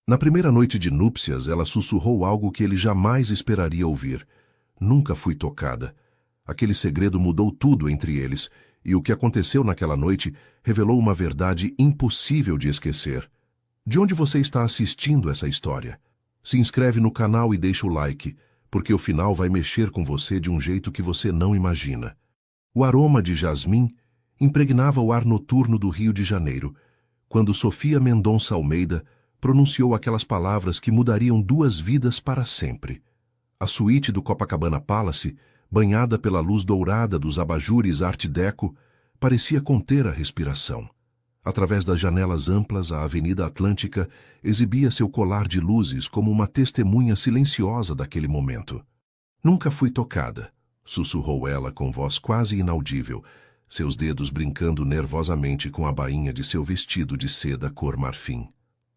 Na primeira noite de núpcias, ela sussurrou algo que ele jamais esperaria ouvir. Nunca fui tocada. Aquele segredo mudou tudo entre eles, e o que aconteceu naquela noite revelou uma verdade impossível de esquecer. De onde você está assistindo essa história? Se inscreve no canal e deixa o like, porque o final vai mexer com você de um jeito que você não imagina. O aroma de jasmim impregnava o ar noturno do Rio de Janeiro, quando Sofia Mendonça Almeida pronunciou aquelas palavras que mudariam 2 vidas para sempre. A suíte do Copacabana Palace, banhada pela luz dourada dos abajures Art Deco, parecia conter a respiração. Através das janelas amplas, a Avenida Atlântica exibia seu colar de luzes como uma testemunha silenciosa daquele momento. Nunca fui tocada, sussurrou ela com voz quase inaudível, seus dedos brincando nervosamente com a bainha de seu vestido de seda cor marfim.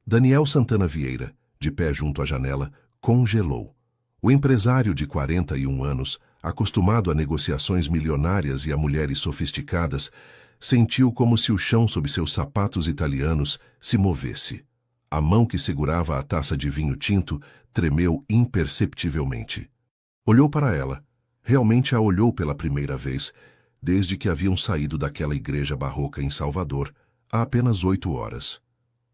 Daniel Santana Vieira, de pé junto à janela, congelou. O empresário de 41 anos, acostumado a negociações milionárias e a mulheres sofisticadas, sentiu como se o chão sob seus sapatos italianos se movesse. A mão que segurava a taça de vinho tinto tremeu imperceptivelmente. Olhou para ela. Realmente a olhou pela primeira vez, desde que haviam saído daquela igreja barroca em Salvador, há apenas 8 horas.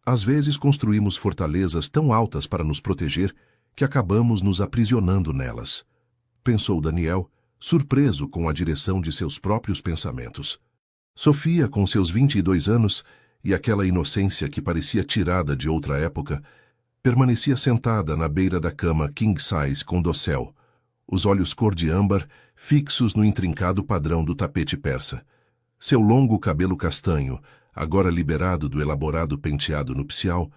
Às vezes construímos fortalezas tão altas para nos proteger que acabamos nos aprisionando nelas. Pensou Daniel, surpreso com a direção de seus próprios pensamentos. Sofia, com seus 22 anos, e aquela inocência que parecia tirada de outra época, permanecia sentada na beira da cama king size com dossel, os olhos cor de âmbar fixos no intrincado padrão do tapete persa. Seu longo cabelo castanho, agora liberado do elaborado penteado nupcial,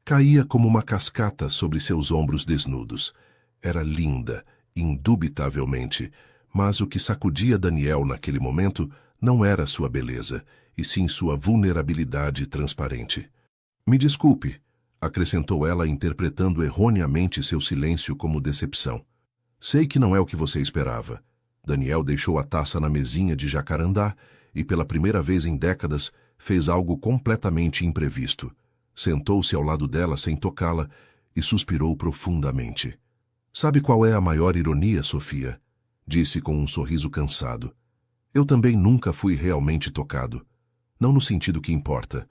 caía como uma cascata sobre seus ombros desnudos. Era linda, indubitavelmente, mas o que sacudia Daniel naquele momento não era sua beleza, e sim sua vulnerabilidade transparente. Me desculpe, acrescentou ela interpretando erroneamente seu silêncio como decepção. Sei que não é o que você esperava. Daniel deixou a taça na mesinha de jacarandá e, pela primeira vez em décadas, fez algo completamente imprevisto. Sentou-se ao lado dela sem tocá-la e suspirou profundamente. Sabe qual é a maior ironia, Sofia? Disse com um sorriso cansado. Eu também nunca fui realmente tocado. Não no sentido que importa.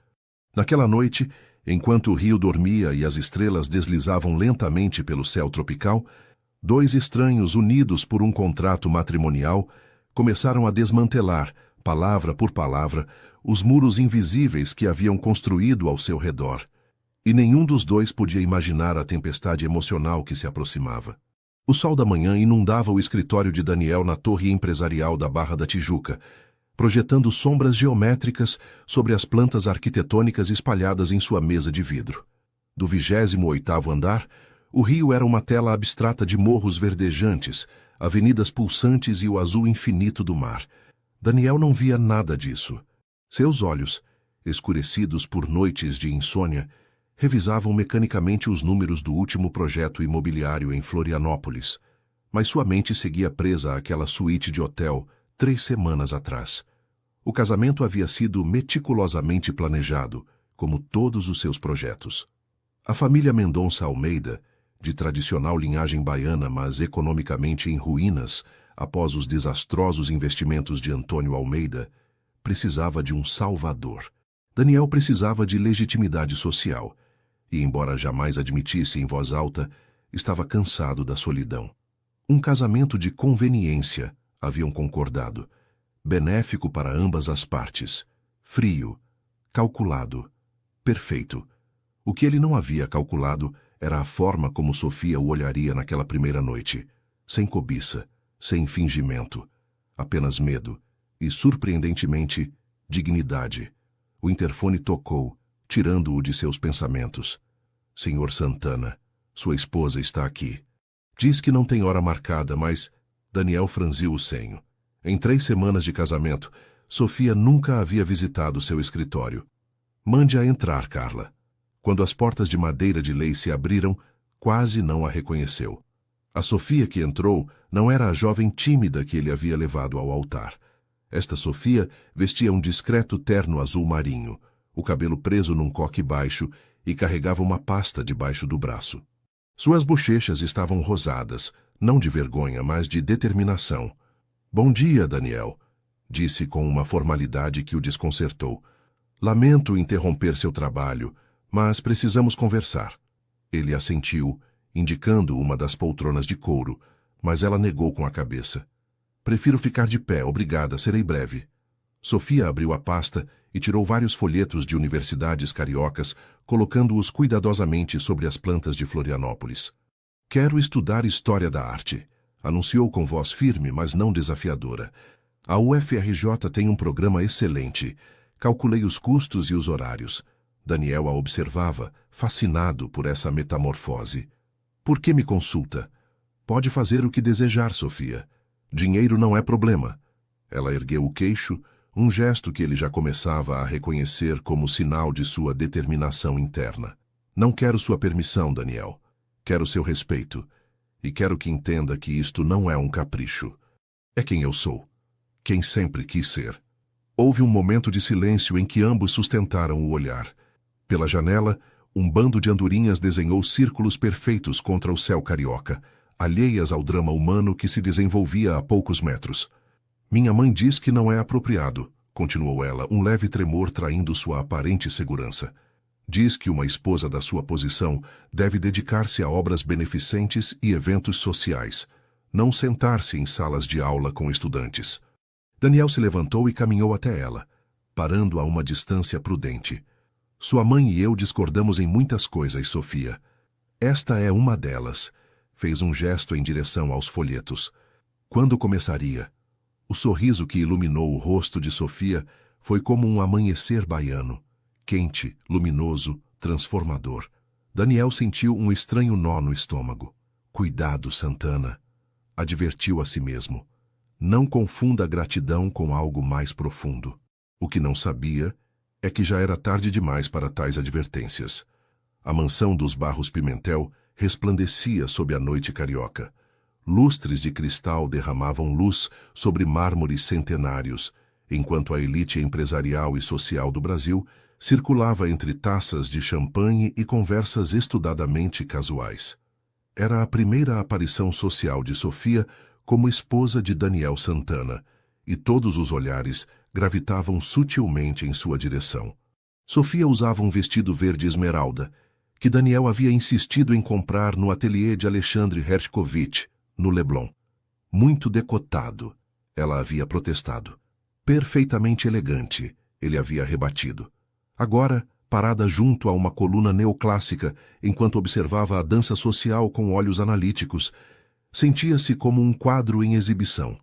Naquela noite, enquanto o rio dormia e as estrelas deslizavam lentamente pelo céu tropical, 2 estranhos unidos por um contrato matrimonial começaram a desmantelar, palavra por palavra, os muros invisíveis que haviam construído ao seu redor. E nenhum dos 2 podia imaginar a tempestade emocional que se aproximava. O sol da manhã inundava o escritório de Daniel na torre empresarial da Barra da Tijuca, projetando sombras geométricas sobre as plantas arquitetônicas espalhadas em sua mesa de vidro. Do 28º andar, o rio era uma tela abstrata de morros verdejantes, avenidas pulsantes e o azul infinito do mar. Daniel não via nada disso. Seus olhos, escurecidos por noites de insônia, revisavam mecanicamente os números do último projeto imobiliário em Florianópolis, mas sua mente seguia presa àquela suíte de hotel 3 semanas atrás. O casamento havia sido meticulosamente planejado, como todos os seus projetos. A família Mendonça Almeida, de tradicional linhagem baiana, mas economicamente em ruínas após os desastrosos investimentos de Antônio Almeida, precisava de um salvador. Daniel precisava de legitimidade social, e, embora jamais admitisse em voz alta, estava cansado da solidão. Um casamento de conveniência, haviam concordado, benéfico para ambas as partes, frio, calculado, perfeito. O que ele não havia calculado era a forma como Sofia o olharia naquela primeira noite, sem cobiça, sem fingimento, apenas medo e, surpreendentemente, dignidade. O interfone tocou, tirando-o de seus pensamentos. Senhor Santana, sua esposa está aqui. Diz que não tem hora marcada, mas... Daniel franziu o senho. Em 3 semanas de casamento, Sofia nunca havia visitado seu escritório. Mande-a entrar, Carla. Quando as portas de madeira de lei se abriram, quase não a reconheceu. A Sofia que entrou não era a jovem tímida que ele havia levado ao altar. Esta Sofia vestia um discreto terno azul marinho, o cabelo preso num coque baixo e carregava uma pasta debaixo do braço. Suas bochechas estavam rosadas, não de vergonha, mas de determinação. "Bom dia, Daniel", disse com uma formalidade que o desconcertou. "Lamento interromper seu trabalho, mas precisamos conversar." Ele assentiu, indicando uma das poltronas de couro, mas ela negou com a cabeça. "Prefiro ficar de pé, obrigada, serei breve." Sofia abriu a pasta e tirou vários folhetos de universidades cariocas, colocando-os cuidadosamente sobre as plantas de Florianópolis. "Quero estudar História da Arte", anunciou com voz firme, mas não desafiadora. "A UFRJ tem um programa excelente. Calculei os custos e os horários." Daniel a observava, fascinado por essa metamorfose. "Por que me consulta?" "Pode fazer o que desejar, Sofia. Dinheiro não é problema." Ela ergueu o queixo, um gesto que ele já começava a reconhecer como sinal de sua determinação interna. "Não quero sua permissão, Daniel. Quero seu respeito. E quero que entenda que isto não é um capricho. É quem eu sou. Quem sempre quis ser." Houve um momento de silêncio em que ambos sustentaram o olhar. Pela janela, um bando de andorinhas desenhou círculos perfeitos contra o céu carioca, alheias ao drama humano que se desenvolvia a poucos metros. "Minha mãe diz que não é apropriado", continuou ela, um leve tremor traindo sua aparente segurança. "Diz que uma esposa da sua posição deve dedicar-se a obras beneficentes e eventos sociais, não sentar-se em salas de aula com estudantes." Daniel se levantou e caminhou até ela, parando a uma distância prudente. "Sua mãe e eu discordamos em muitas coisas, Sofia. Esta é uma delas." Fez um gesto em direção aos folhetos. "Quando começaria?" O sorriso que iluminou o rosto de Sofia foi como um amanhecer baiano, quente, luminoso, transformador. Daniel sentiu um estranho nó no estômago. "Cuidado, Santana", advertiu a si mesmo. "Não confunda a gratidão com algo mais profundo." O que não sabia é que já era tarde demais para tais advertências. A mansão dos Barros Pimentel resplandecia sob a noite carioca. Lustres de cristal derramavam luz sobre mármores centenários, enquanto a elite empresarial e social do Brasil circulava entre taças de champanhe e conversas estudadamente casuais. Era a primeira aparição social de Sofia como esposa de Daniel Santana, e todos os olhares gravitavam sutilmente em sua direção. Sofia usava um vestido verde esmeralda, que Daniel havia insistido em comprar no ateliê de Alexandre Hershkovich, no Leblon. "Muito decotado", ela havia protestado. "Perfeitamente elegante", ele havia rebatido. Agora, parada junto a uma coluna neoclássica, enquanto observava a dança social com olhos analíticos, sentia-se como um quadro em exibição,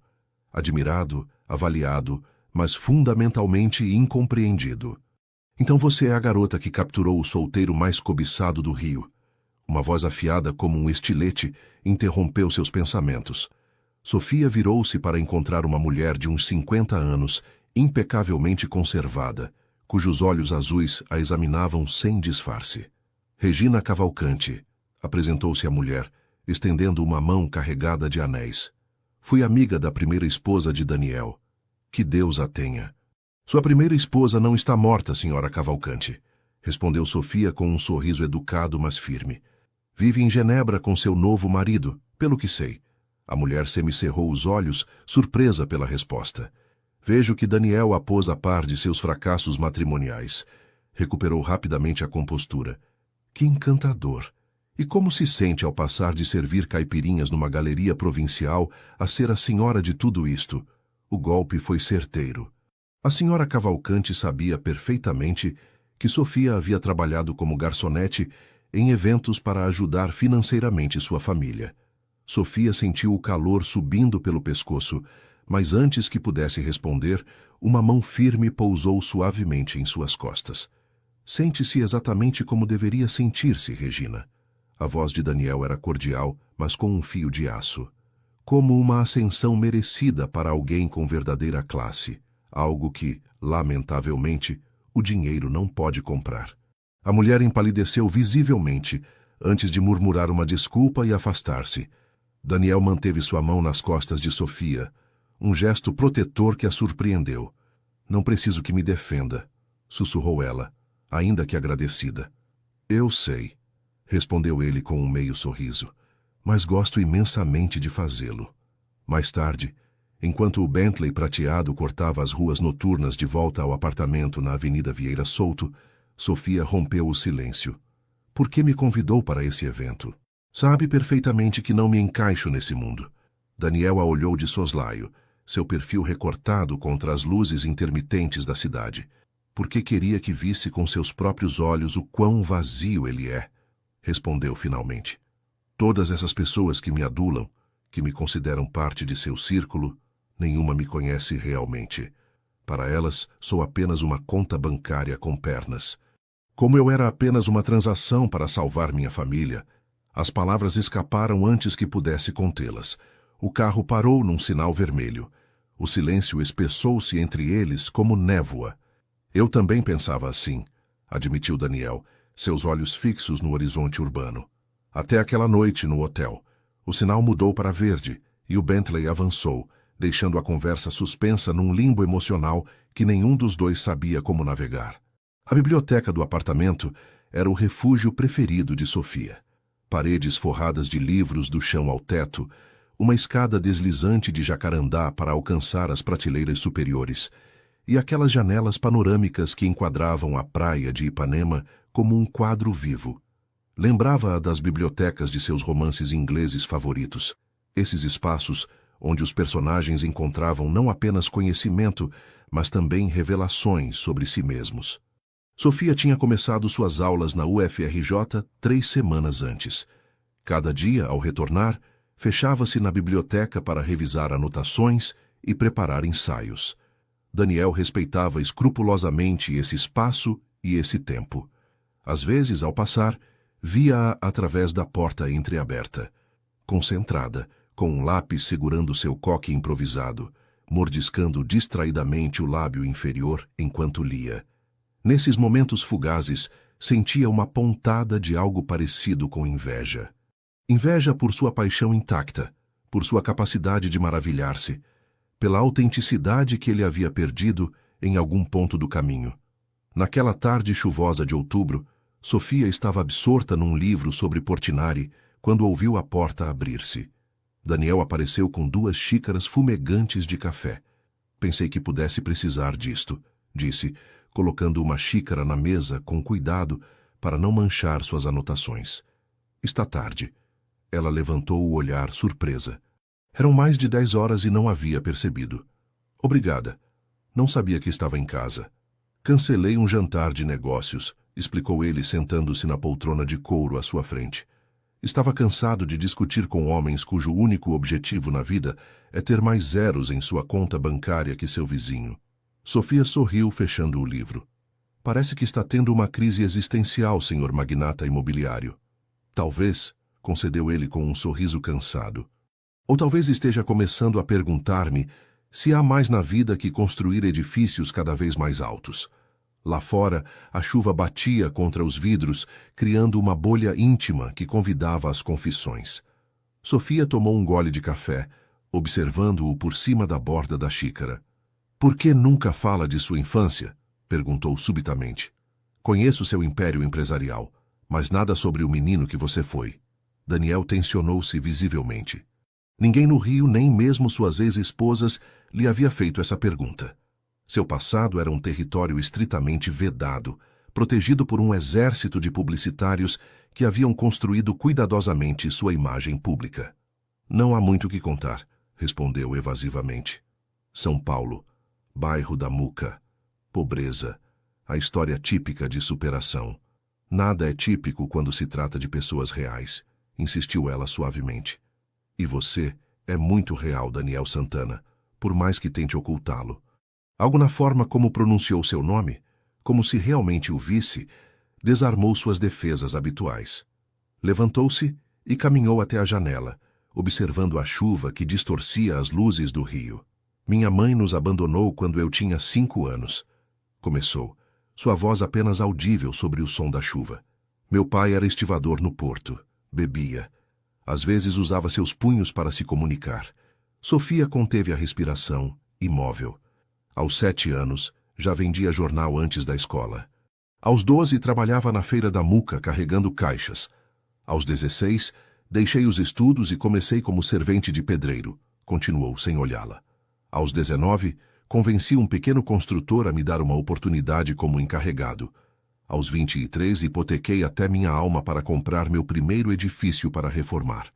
admirado, avaliado, mas fundamentalmente incompreendido. "Então você é a garota que capturou o solteiro mais cobiçado do Rio." Uma voz afiada como um estilete interrompeu seus pensamentos. Sofia virou-se para encontrar uma mulher de uns 50 anos, impecavelmente conservada, cujos olhos azuis a examinavam sem disfarce. "Regina Cavalcante", apresentou-se a mulher, estendendo uma mão carregada de anéis. "Fui amiga da primeira esposa de Daniel. Que Deus a tenha." "Sua primeira esposa não está morta, senhora Cavalcante", respondeu Sofia com um sorriso educado, mas firme. "Vive em Genebra com seu novo marido, pelo que sei." A mulher semicerrou os olhos, surpresa pela resposta. "Vejo que Daniel a pôs a par de seus fracassos matrimoniais." Recuperou rapidamente a compostura. "Que encantador! E como se sente ao passar de servir caipirinhas numa galeria provincial a ser a senhora de tudo isto?" O golpe foi certeiro. A senhora Cavalcante sabia perfeitamente que Sofia havia trabalhado como garçonete em eventos para ajudar financeiramente sua família. Sofia sentiu o calor subindo pelo pescoço, mas antes que pudesse responder, uma mão firme pousou suavemente em suas costas. "Sente-se exatamente como deveria sentir-se, Regina." A voz de Daniel era cordial, mas com um fio de aço. "Como uma ascensão merecida para alguém com verdadeira classe, algo que, lamentavelmente, o dinheiro não pode comprar." A mulher empalideceu visivelmente, antes de murmurar uma desculpa e afastar-se. Daniel manteve sua mão nas costas de Sofia, um gesto protetor que a surpreendeu. "Não preciso que me defenda", sussurrou ela, ainda que agradecida. Eu sei, respondeu ele com um meio sorriso, mas gosto imensamente de fazê-lo. Mais tarde, enquanto o Bentley prateado cortava as ruas noturnas de volta ao apartamento na Avenida Vieira Souto, Sofia rompeu o silêncio. Por que me convidou para esse evento? Sabe perfeitamente que não me encaixo nesse mundo. Daniel a olhou de soslaio, seu perfil recortado contra as luzes intermitentes da cidade. Porque queria que visse com seus próprios olhos o quão vazio ele é, respondeu finalmente. Todas essas pessoas que me adulam, que me consideram parte de seu círculo, nenhuma me conhece realmente. Para elas, sou apenas uma conta bancária com pernas. Como eu era apenas uma transação para salvar minha família, as palavras escaparam antes que pudesse contê-las. O carro parou num sinal vermelho. O silêncio espessou-se entre eles como névoa. Eu também pensava assim, admitiu Daniel, seus olhos fixos no horizonte urbano. Até aquela noite no hotel. O sinal mudou para verde e o Bentley avançou, deixando a conversa suspensa num limbo emocional que nenhum dos dois sabia como navegar. A biblioteca do apartamento era o refúgio preferido de Sofia. Paredes forradas de livros do chão ao teto, uma escada deslizante de jacarandá para alcançar as prateleiras superiores, e aquelas janelas panorâmicas que enquadravam a praia de Ipanema como um quadro vivo. Lembrava-a das bibliotecas de seus romances ingleses favoritos. Esses espaços onde os personagens encontravam não apenas conhecimento, mas também revelações sobre si mesmos. Sofia tinha começado suas aulas na UFRJ 3 semanas antes. Cada dia, ao retornar, fechava-se na biblioteca para revisar anotações e preparar ensaios. Daniel respeitava escrupulosamente esse espaço e esse tempo. Às vezes, ao passar, via-a através da porta entreaberta, concentrada, com um lápis segurando seu coque improvisado, mordiscando distraidamente o lábio inferior enquanto lia. Nesses momentos fugazes, sentia uma pontada de algo parecido com inveja. Inveja por sua paixão intacta, por sua capacidade de maravilhar-se, pela autenticidade que ele havia perdido em algum ponto do caminho. Naquela tarde chuvosa de outubro, Sofia estava absorta num livro sobre Portinari quando ouviu a porta abrir-se. Daniel apareceu com 2 xícaras fumegantes de café. Pensei que pudesse precisar disto, disse, colocando uma xícara na mesa com cuidado para não manchar suas anotações. Está tarde. Ela levantou o olhar surpresa. Eram mais de 10 horas e não havia percebido. Obrigada. Não sabia que estava em casa. Cancelei um jantar de negócios, explicou ele sentando-se na poltrona de couro à sua frente. Estava cansado de discutir com homens cujo único objetivo na vida é ter mais zeros em sua conta bancária que seu vizinho. Sofia sorriu fechando o livro. Parece que está tendo uma crise existencial, senhor magnata imobiliário. Talvez, concedeu ele com um sorriso cansado. Ou talvez esteja começando a perguntar-me se há mais na vida que construir edifícios cada vez mais altos. Lá fora, a chuva batia contra os vidros, criando uma bolha íntima que convidava às confissões. Sofia tomou um gole de café, observando-o por cima da borda da xícara. Por que nunca fala de sua infância? Perguntou subitamente. Conheço seu império empresarial, mas nada sobre o menino que você foi. Daniel tensionou-se visivelmente. Ninguém no Rio, nem mesmo suas ex-esposas, lhe havia feito essa pergunta. Seu passado era um território estritamente vedado, protegido por um exército de publicitários que haviam construído cuidadosamente sua imagem pública. Não há muito o que contar, respondeu evasivamente. São Paulo, bairro da Muca, pobreza, a história típica de superação. Nada é típico quando se trata de pessoas reais, insistiu ela suavemente. E você é muito real, Daniel Santana, por mais que tente ocultá-lo. Algo na forma como pronunciou seu nome, como se realmente o visse, desarmou suas defesas habituais. Levantou-se e caminhou até a janela, observando a chuva que distorcia as luzes do rio. Minha mãe nos abandonou quando eu tinha 5 anos. Começou, sua voz apenas audível sobre o som da chuva. Meu pai era estivador no porto, bebia. Às vezes usava seus punhos para se comunicar. Sofia conteve a respiração, imóvel. Aos 7 anos, já vendia jornal antes da escola. Aos 12, trabalhava na feira da Muca carregando caixas. Aos 16, deixei os estudos e comecei como servente de pedreiro, continuou sem olhá-la. Aos 19, convenci um pequeno construtor a me dar uma oportunidade como encarregado. Aos 23, hipotequei até minha alma para comprar meu primeiro edifício para reformar.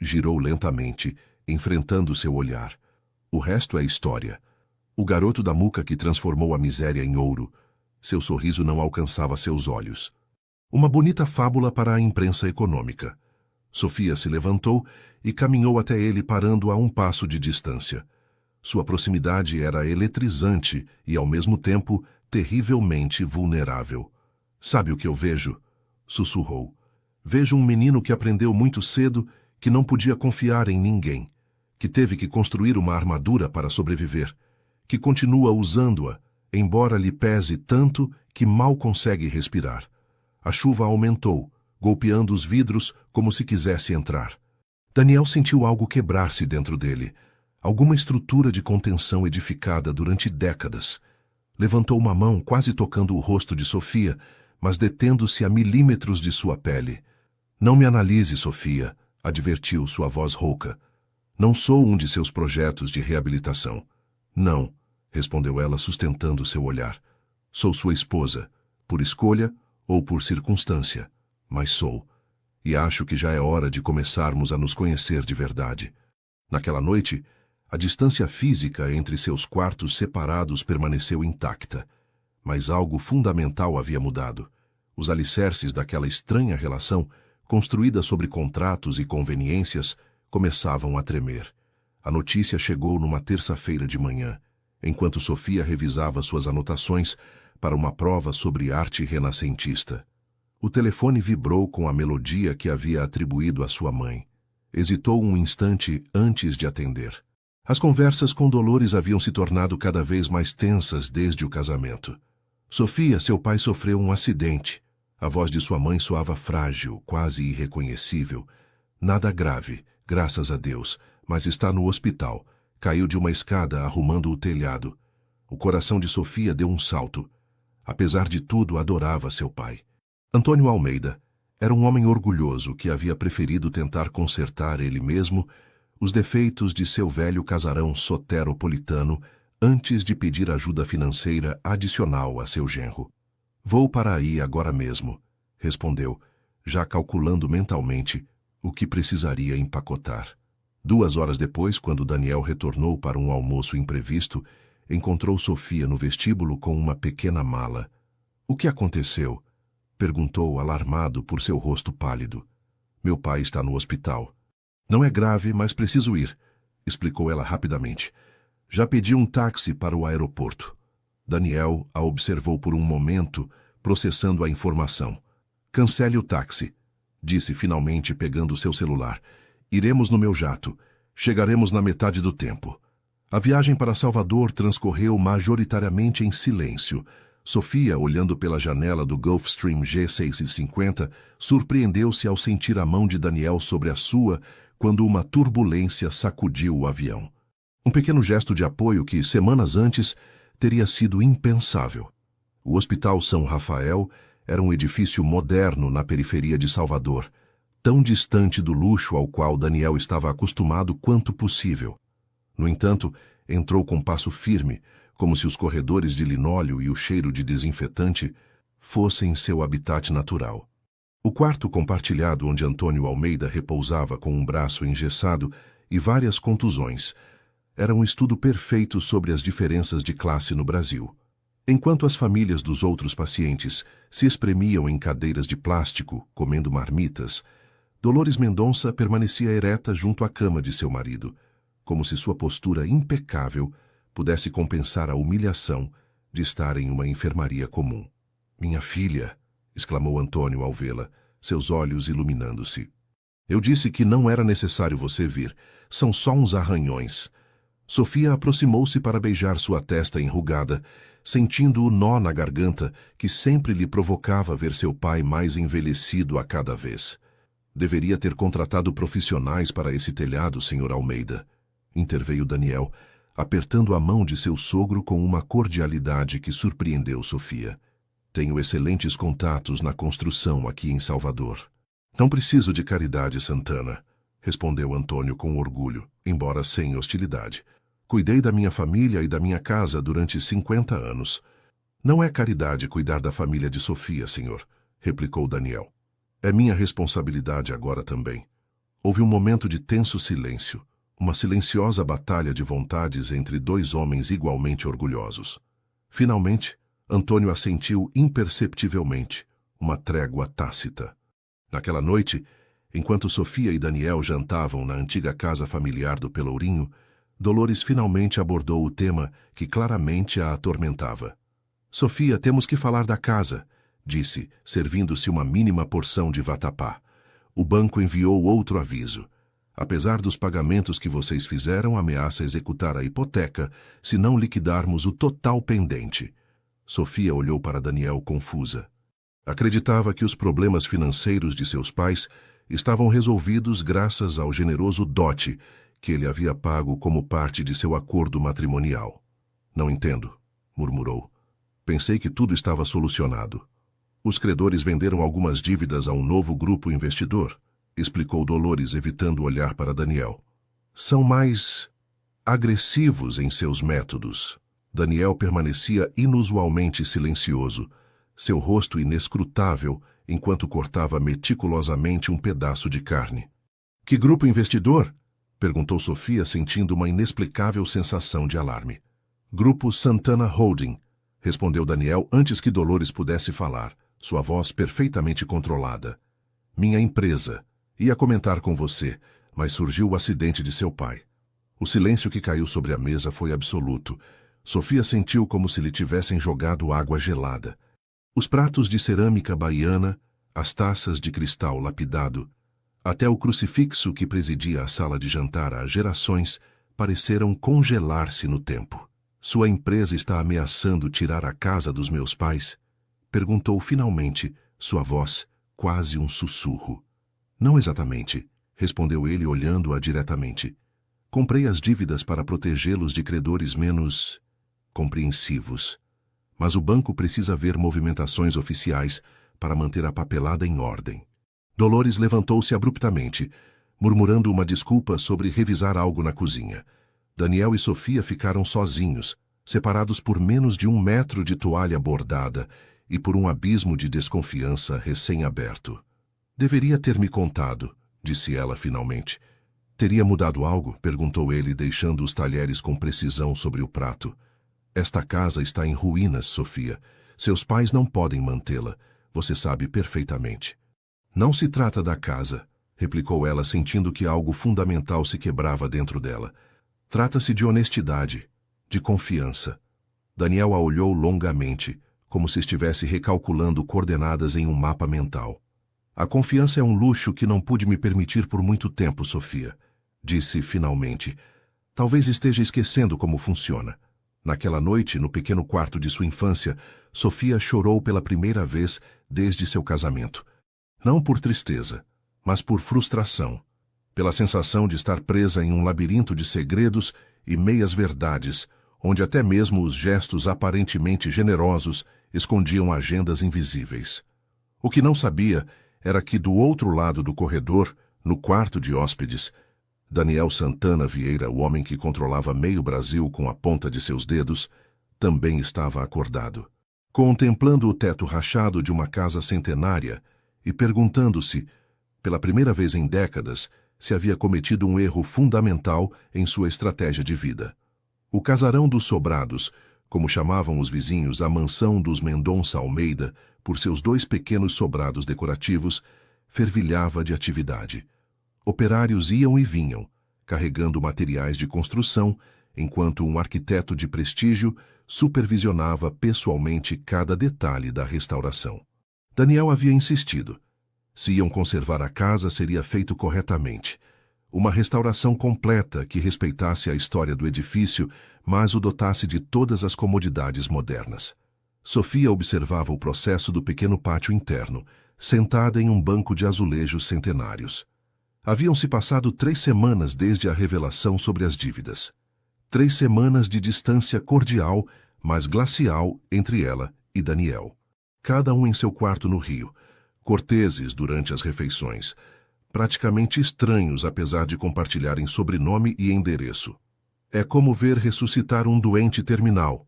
Girou lentamente, enfrentando seu olhar. O resto é história. O garoto da Muca que transformou a miséria em ouro. Seu sorriso não alcançava seus olhos. Uma bonita fábula para a imprensa econômica. Sofia se levantou e caminhou até ele parando a um passo de distância. Sua proximidade era eletrizante e, ao mesmo tempo, terrivelmente vulnerável. Sabe o que eu vejo? Sussurrou. Vejo um menino que aprendeu muito cedo que não podia confiar em ninguém, que teve que construir uma armadura para sobreviver, que continua usando-a, embora lhe pese tanto que mal consegue respirar. A chuva aumentou, golpeando os vidros como se quisesse entrar. Daniel sentiu algo quebrar-se dentro dele, alguma estrutura de contenção edificada durante décadas. Levantou uma mão, quase tocando o rosto de Sofia, mas detendo-se a milímetros de sua pele. Não me analise, Sofia, advertiu sua voz rouca. Não sou um de seus projetos de reabilitação. Não, respondeu ela sustentando seu olhar. Sou sua esposa, por escolha ou por circunstância, mas sou. E acho que já é hora de começarmos a nos conhecer de verdade. Naquela noite, a distância física entre seus quartos separados permaneceu intacta, mas algo fundamental havia mudado. Os alicerces daquela estranha relação, construída sobre contratos e conveniências, começavam a tremer. A notícia chegou numa terça-feira de manhã, enquanto Sofia revisava suas anotações para uma prova sobre arte renascentista. O telefone vibrou com a melodia que havia atribuído à sua mãe. Hesitou um instante antes de atender. As conversas com Dolores haviam se tornado cada vez mais tensas desde o casamento. Sofia, seu pai sofreu um acidente. A voz de sua mãe soava frágil, quase irreconhecível. Nada grave, graças a Deus, mas está no hospital. Caiu de uma escada arrumando o telhado. O coração de Sofia deu um salto. Apesar de tudo, adorava seu pai. Antônio Almeida era um homem orgulhoso que havia preferido tentar consertar ele mesmo os defeitos de seu velho casarão soteropolitano antes de pedir ajuda financeira adicional a seu genro. Vou para aí agora mesmo, respondeu, já calculando mentalmente o que precisaria empacotar. 2 horas depois, quando Daniel retornou para um almoço imprevisto, encontrou Sofia no vestíbulo com uma pequena mala. O que aconteceu? Perguntou, alarmado por seu rosto pálido. Meu pai está no hospital. Não é grave, mas preciso ir, explicou ela rapidamente. Já pedi um táxi para o aeroporto. Daniel a observou por um momento, processando a informação. Cancele o táxi, disse finalmente pegando seu celular. Iremos no meu jato. Chegaremos na metade do tempo. A viagem para Salvador transcorreu majoritariamente em silêncio. Sofia, olhando pela janela do Gulfstream G650, surpreendeu-se ao sentir a mão de Daniel sobre a sua quando uma turbulência sacudiu o avião. Um pequeno gesto de apoio que, semanas antes, teria sido impensável. O Hospital São Rafael era um edifício moderno na periferia de Salvador, tão distante do luxo ao qual Daniel estava acostumado quanto possível. No entanto, entrou com passo firme, como se os corredores de linóleo e o cheiro de desinfetante fossem seu habitat natural. O quarto compartilhado onde Antônio Almeida repousava com um braço engessado e várias contusões era um estudo perfeito sobre as diferenças de classe no Brasil. Enquanto as famílias dos outros pacientes se espremiam em cadeiras de plástico, comendo marmitas, Dolores Mendonça permanecia ereta junto à cama de seu marido, como se sua postura impecável pudesse compensar a humilhação de estar em uma enfermaria comum. Minha filha, exclamou Antônio ao vê-la, seus olhos iluminando-se. Eu disse que não era necessário você vir. São só uns arranhões. Sofia aproximou-se para beijar sua testa enrugada, sentindo o nó na garganta que sempre lhe provocava ver seu pai mais envelhecido a cada vez. Deveria ter contratado profissionais para esse telhado, Sr. Almeida, interveio Daniel, apertando a mão de seu sogro com uma cordialidade que surpreendeu Sofia. Tenho excelentes contatos na construção aqui em Salvador. Não preciso de caridade, Santana, respondeu Antônio com orgulho, embora sem hostilidade. Cuidei da minha família e da minha casa durante 50 anos. Não é caridade cuidar da família de Sofia, senhor, replicou Daniel. É minha responsabilidade agora também. Houve um momento de tenso silêncio, uma silenciosa batalha de vontades entre dois homens igualmente orgulhosos. Finalmente, Antônio assentiu imperceptivelmente, uma trégua tácita. Naquela noite, enquanto Sofia e Daniel jantavam na antiga casa familiar do Pelourinho, Dolores finalmente abordou o tema que claramente a atormentava. Sofia, temos que falar da casa, disse, servindo-se uma mínima porção de vatapá. O banco enviou outro aviso. Apesar dos pagamentos que vocês fizeram, ameaça executar a hipoteca se não liquidarmos o total pendente. Sofia olhou para Daniel confusa. Acreditava que os problemas financeiros de seus pais estavam resolvidos graças ao generoso dote que ele havia pago como parte de seu acordo matrimonial. Não entendo, murmurou. Pensei que tudo estava solucionado. Os credores venderam algumas dívidas a um novo grupo investidor, explicou Dolores, evitando olhar para Daniel. São mais agressivos em seus métodos. Daniel permanecia inusualmente silencioso, seu rosto inescrutável, enquanto cortava meticulosamente um pedaço de carne. Que grupo investidor? Perguntou Sofia, sentindo uma inexplicável sensação de alarme. Grupo Santana Holding, respondeu Daniel antes que Dolores pudesse falar, sua voz perfeitamente controlada. Minha empresa. Ia comentar com você, mas surgiu o acidente de seu pai. O silêncio que caiu sobre a mesa foi absoluto. Sofia sentiu como se lhe tivessem jogado água gelada. Os pratos de cerâmica baiana, as taças de cristal lapidado, até o crucifixo que presidia a sala de jantar há gerações, pareceram congelar-se no tempo. Sua empresa está ameaçando tirar a casa dos meus pais? Perguntou finalmente, sua voz quase um sussurro. Não exatamente, respondeu ele olhando-a diretamente. Comprei as dívidas para protegê-los de credores menos compreensivos. Mas o banco precisa ver movimentações oficiais para manter a papelada em ordem. Dolores levantou-se abruptamente, murmurando uma desculpa sobre revisar algo na cozinha. Daniel e Sofia ficaram sozinhos, separados por menos de 1 metro de toalha bordada e por um abismo de desconfiança recém-aberto. Deveria ter me contado, disse ela finalmente. Teria mudado algo? Perguntou ele, deixando os talheres com precisão sobre o prato. Esta casa está em ruínas, Sofia. Seus pais não podem mantê-la. Você sabe perfeitamente. Não se trata da casa, replicou ela, sentindo que algo fundamental se quebrava dentro dela. Trata-se de honestidade, de confiança. Daniel a olhou longamente, como se estivesse recalculando coordenadas em um mapa mental. A confiança é um luxo que não pude me permitir por muito tempo, Sofia, disse finalmente. Talvez esteja esquecendo como funciona. Naquela noite, no pequeno quarto de sua infância, Sofia chorou pela primeira vez desde seu casamento. Não por tristeza, mas por frustração, pela sensação de estar presa em um labirinto de segredos e meias-verdades, onde até mesmo os gestos aparentemente generosos escondiam agendas invisíveis. O que não sabia era que do outro lado do corredor, no quarto de hóspedes, Daniel Santana Vieira, o homem que controlava meio Brasil com a ponta de seus dedos, também estava acordado, contemplando o teto rachado de uma casa centenária e perguntando-se, pela primeira vez em décadas, se havia cometido um erro fundamental em sua estratégia de vida. O casarão dos Sobrados, como chamavam os vizinhos a mansão dos Mendonça Almeida, por seus 2 pequenos sobrados decorativos, fervilhava de atividade. Operários iam e vinham, carregando materiais de construção, enquanto um arquiteto de prestígio supervisionava pessoalmente cada detalhe da restauração. Daniel havia insistido. Se iam conservar a casa, seria feito corretamente. Uma restauração completa que respeitasse a história do edifício, mas o dotasse de todas as comodidades modernas. Sofia observava o processo do pequeno pátio interno, sentada em um banco de azulejos centenários. Haviam-se passado 3 semanas desde a revelação sobre as dívidas. 3 semanas de distância cordial, mas glacial entre ela e Daniel. cada um em seu quarto no Rio, corteses durante as refeições, praticamente estranhos apesar de compartilharem sobrenome e endereço. É como ver ressuscitar um doente terminal.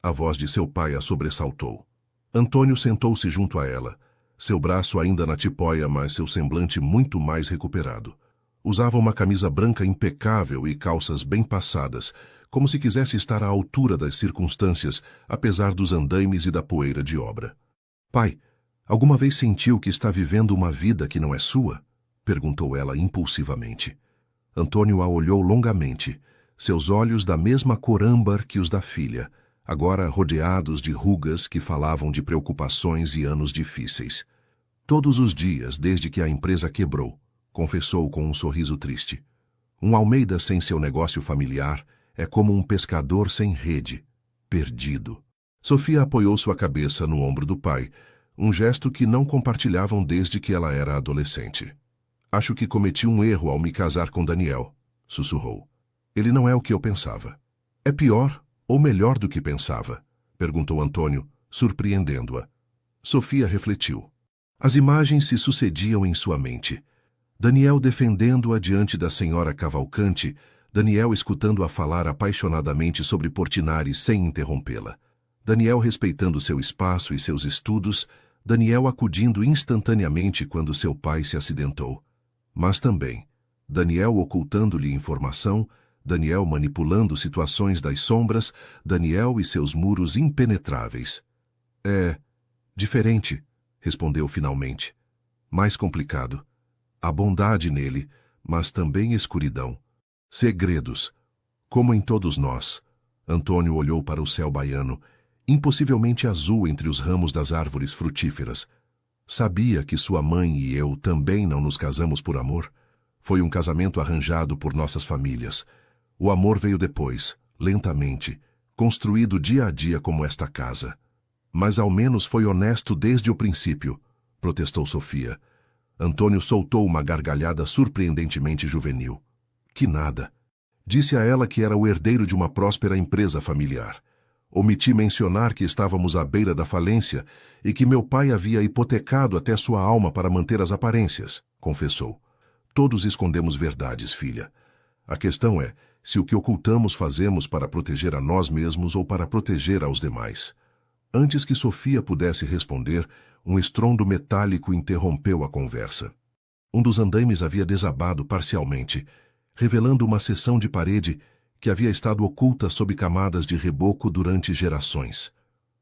A voz de seu pai a sobressaltou. Antônio sentou-se junto a ela, seu braço ainda na tipóia, mas seu semblante muito mais recuperado. Usava uma camisa branca impecável e calças bem passadas, como se quisesse estar à altura das circunstâncias, apesar dos andaimes e da poeira de obra. Pai, alguma vez sentiu que está vivendo uma vida que não é sua? Perguntou ela impulsivamente. Antônio a olhou longamente, seus olhos da mesma cor âmbar que os da filha, agora rodeados de rugas que falavam de preocupações e anos difíceis. Todos os dias, desde que a empresa quebrou, confessou com um sorriso triste. Um Almeida sem seu negócio familiar é como um pescador sem rede, perdido. Sofia apoiou sua cabeça no ombro do pai, um gesto que não compartilhavam desde que ela era adolescente. Acho que cometi um erro ao me casar com Daniel, sussurrou. Ele não é o que eu pensava. É pior ou melhor do que pensava? Perguntou Antônio, surpreendendo-a. Sofia refletiu. As imagens se sucediam em sua mente. Daniel defendendo-a diante da senhora Cavalcante, Daniel escutando-a falar apaixonadamente sobre Portinari sem interrompê-la. Daniel respeitando seu espaço e seus estudos, Daniel acudindo instantaneamente quando seu pai se acidentou. Mas também, Daniel ocultando-lhe informação, Daniel manipulando situações das sombras, Daniel e seus muros impenetráveis. É diferente, respondeu finalmente. Mais complicado. Há bondade nele, mas também escuridão. Segredos. Como em todos nós. Antônio olhou para o céu baiano, impossivelmente azul entre os ramos das árvores frutíferas. Sabia que sua mãe e eu também não nos casamos por amor? Foi um casamento arranjado por nossas famílias. O amor veio depois, lentamente, construído dia a dia como esta casa. Mas ao menos foi honesto desde o princípio, protestou Sofia. Antônio soltou uma gargalhada surpreendentemente juvenil. Que nada. Disse a ela que era o herdeiro de uma próspera empresa familiar. Omiti mencionar que estávamos à beira da falência e que meu pai havia hipotecado até sua alma para manter as aparências, confessou. Todos escondemos verdades, filha. A questão é se o que ocultamos fazemos para proteger a nós mesmos ou para proteger aos demais. Antes que Sofia pudesse responder, um estrondo metálico interrompeu a conversa. Um dos andaimes havia desabado parcialmente, revelando uma seção de parede que havia estado oculta sob camadas de reboco durante gerações.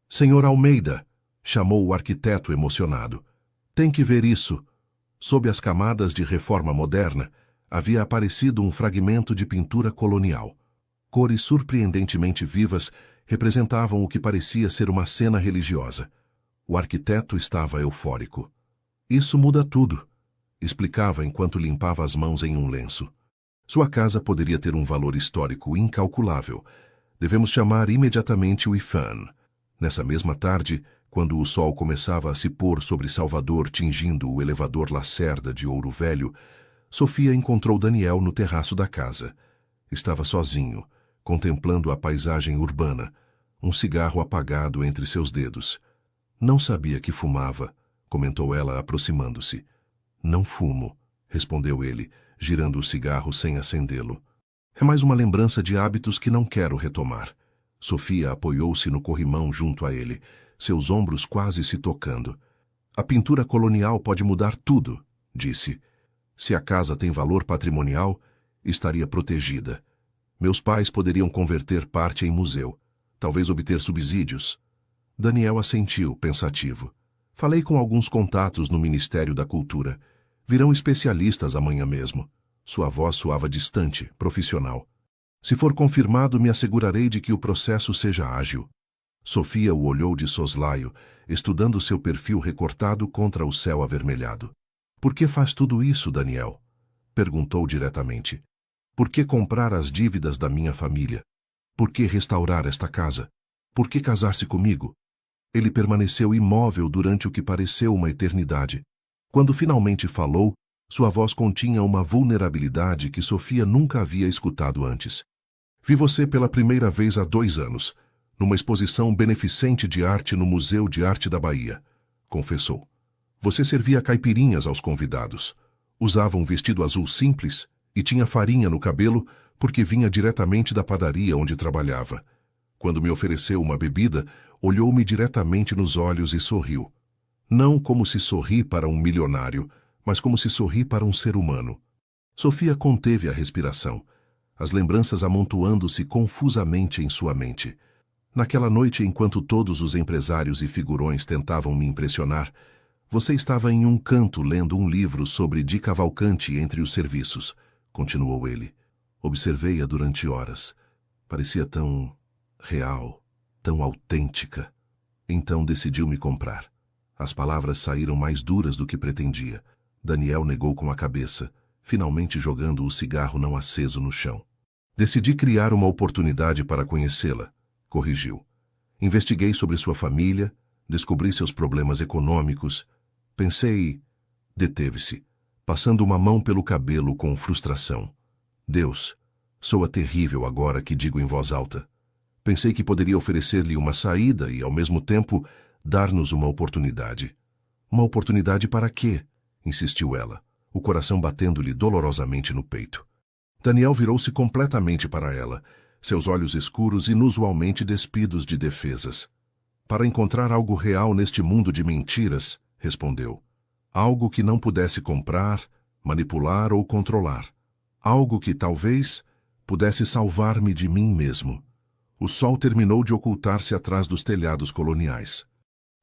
Senhor Almeida, chamou o arquiteto emocionado. Tem que ver isso. Sob as camadas de reforma moderna, havia aparecido um fragmento de pintura colonial. Cores surpreendentemente vivas representavam o que parecia ser uma cena religiosa. O arquiteto estava eufórico. Isso muda tudo, explicava enquanto limpava as mãos em um lenço. Sua casa poderia ter um valor histórico incalculável. Devemos chamar imediatamente o IFAM. Nessa mesma tarde, quando o sol começava a se pôr sobre Salvador tingindo o elevador Lacerda de Ouro Velho, Sofia encontrou Daniel no terraço da casa. Estava sozinho, contemplando a paisagem urbana, um cigarro apagado entre seus dedos. Não sabia que fumava, comentou ela aproximando-se. Não fumo, respondeu ele, girando o cigarro sem acendê-lo. É mais uma lembrança de hábitos que não quero retomar. Sofia apoiou-se no corrimão junto a ele, seus ombros quase se tocando. A pintura colonial pode mudar tudo, disse. Se a casa tem valor patrimonial, estaria protegida. Meus pais poderiam converter parte em museu, talvez obter subsídios. Daniel assentiu, pensativo. Falei com alguns contatos no Ministério da Cultura. Virão especialistas amanhã mesmo. Sua voz soava distante, profissional. Se for confirmado, me assegurarei de que o processo seja ágil. Sofia o olhou de soslaio, estudando seu perfil recortado contra o céu avermelhado. Por que faz tudo isso, Daniel? Perguntou diretamente. Por que comprar as dívidas da minha família? Por que restaurar esta casa? Por que casar-se comigo? Ele permaneceu imóvel durante o que pareceu uma eternidade. Quando finalmente falou, sua voz continha uma vulnerabilidade que Sofia nunca havia escutado antes. Vi você pela primeira vez há 2 anos, numa exposição beneficente de arte no Museu de Arte da Bahia. confessou. Você servia caipirinhas aos convidados. Usava um vestido azul simples e tinha farinha no cabelo porque vinha diretamente da padaria onde trabalhava. Quando me ofereceu uma bebida, olhou-me diretamente nos olhos e sorriu. Não como se sorri para um milionário, mas como se sorri para um ser humano. Sofia conteve a respiração, as lembranças amontoando-se confusamente em sua mente. Naquela noite, enquanto todos os empresários e figurões tentavam me impressionar, você estava em um canto lendo um livro sobre Di Cavalcanti entre os serviços, continuou ele. Observei-a durante horas. Parecia tão real, tão autêntica. Então decidiu me comprar. As palavras saíram mais duras do que pretendia. Daniel negou com a cabeça, finalmente jogando o cigarro não aceso no chão. Decidi criar uma oportunidade para conhecê-la, corrigiu. Investiguei sobre sua família, descobri seus problemas econômicos. Pensei... Deteve-se, passando uma mão pelo cabelo com frustração. Deus, soa terrível agora que digo em voz alta. Pensei que poderia oferecer-lhe uma saída e, ao mesmo tempo, dar-nos uma oportunidade. Uma oportunidade para quê? Insistiu ela, o coração batendo-lhe dolorosamente no peito. Daniel virou-se completamente para ela, seus olhos escuros inusualmente despidos de defesas. Para encontrar algo real neste mundo de mentiras, respondeu. Algo que não pudesse comprar, manipular ou controlar. Algo que, talvez, pudesse salvar-me de mim mesmo. O sol terminou de ocultar-se atrás dos telhados coloniais.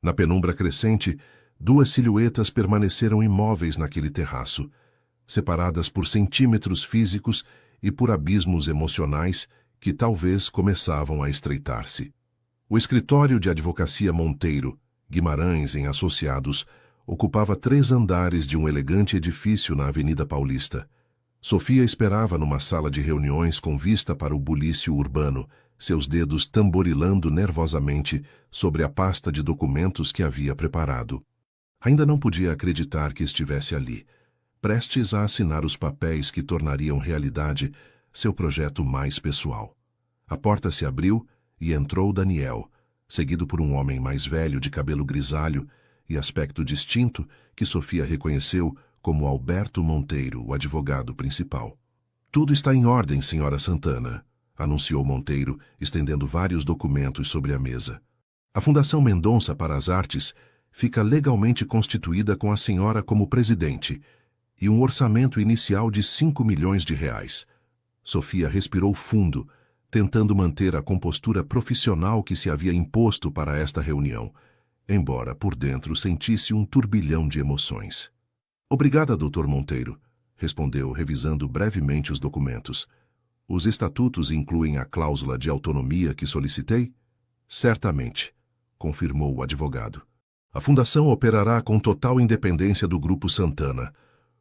Na penumbra crescente, duas silhuetas permaneceram imóveis naquele terraço, separadas por centímetros físicos e por abismos emocionais que talvez começavam a estreitar-se. O escritório de advocacia Monteiro, Guimarães em Associados, ocupava 3 andares de um elegante edifício na Avenida Paulista. Sofia esperava numa sala de reuniões com vista para o bulício urbano, seus dedos tamborilando nervosamente sobre a pasta de documentos que havia preparado. Ainda não podia acreditar que estivesse ali, prestes a assinar os papéis que tornariam realidade seu projeto mais pessoal. A porta se abriu e entrou Daniel, seguido por um homem mais velho de cabelo grisalho e aspecto distinto que Sofia reconheceu como Alberto Monteiro, o advogado principal. Tudo está em ordem, senhora Santana, anunciou Monteiro, estendendo vários documentos sobre a mesa. A Fundação Mendonça para as Artes fica legalmente constituída com a senhora como presidente e um orçamento inicial de 5 milhões de reais. Sofia respirou fundo, tentando manter a compostura profissional que se havia imposto para esta reunião, embora por dentro sentisse um turbilhão de emoções. Obrigada, Dr. Monteiro, respondeu, revisando brevemente os documentos. Os estatutos incluem a cláusula de autonomia que solicitei? Certamente, confirmou o advogado. A fundação operará com total independência do Grupo Santana.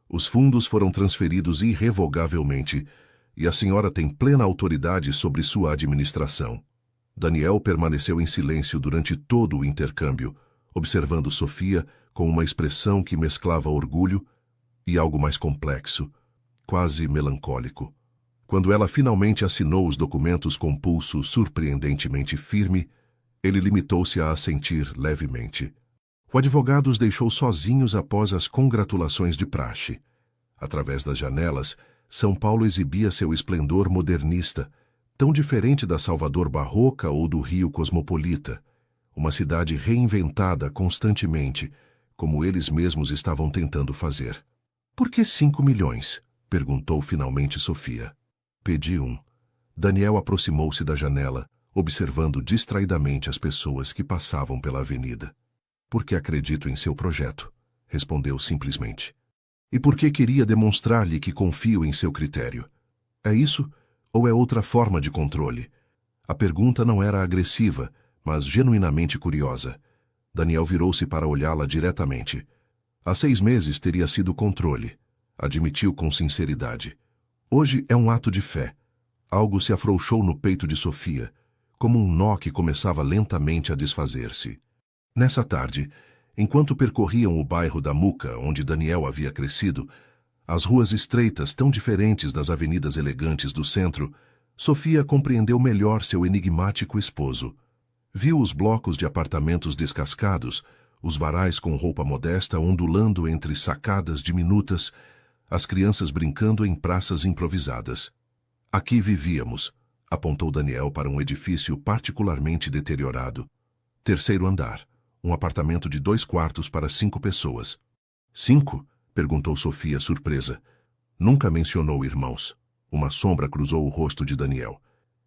Os fundos foram transferidos irrevogavelmente e a senhora tem plena autoridade sobre sua administração. Daniel permaneceu em silêncio durante todo o intercâmbio, observando Sofia com uma expressão que mesclava orgulho e algo mais complexo, quase melancólico. Quando ela finalmente assinou os documentos com pulso surpreendentemente firme, ele limitou-se a assentir levemente. O advogado os deixou sozinhos após as congratulações de praxe. Através das janelas, São Paulo exibia seu esplendor modernista, tão diferente da Salvador barroca ou do Rio cosmopolita, uma cidade reinventada constantemente, como eles mesmos estavam tentando fazer. Por que 5 milhões? Perguntou finalmente Sofia. Pedi 1. Daniel aproximou-se da janela, observando distraidamente as pessoas que passavam pela avenida. Porque acredito em seu projeto, respondeu simplesmente. E porque queria demonstrar-lhe que confio em seu critério. É isso ou é outra forma de controle? A pergunta não era agressiva, mas genuinamente curiosa. Daniel virou-se para olhá-la diretamente. Há 6 meses teria sido controle, admitiu com sinceridade. Hoje é um ato de fé. Algo se afrouxou no peito de Sofia, como um nó que começava lentamente a desfazer-se. Nessa tarde, enquanto percorriam o bairro da Muca, onde Daniel havia crescido, as ruas estreitas tão diferentes das avenidas elegantes do centro, Sofia compreendeu melhor seu enigmático esposo. Viu os blocos de apartamentos descascados, os varais com roupa modesta ondulando entre sacadas diminutas, as crianças brincando em praças improvisadas. Aqui vivíamos, apontou Daniel para um edifício particularmente deteriorado. 3º andar, um apartamento de 2 quartos para 5 pessoas. 5? Perguntou Sofia, surpresa. Nunca mencionou irmãos. Uma sombra cruzou o rosto de Daniel.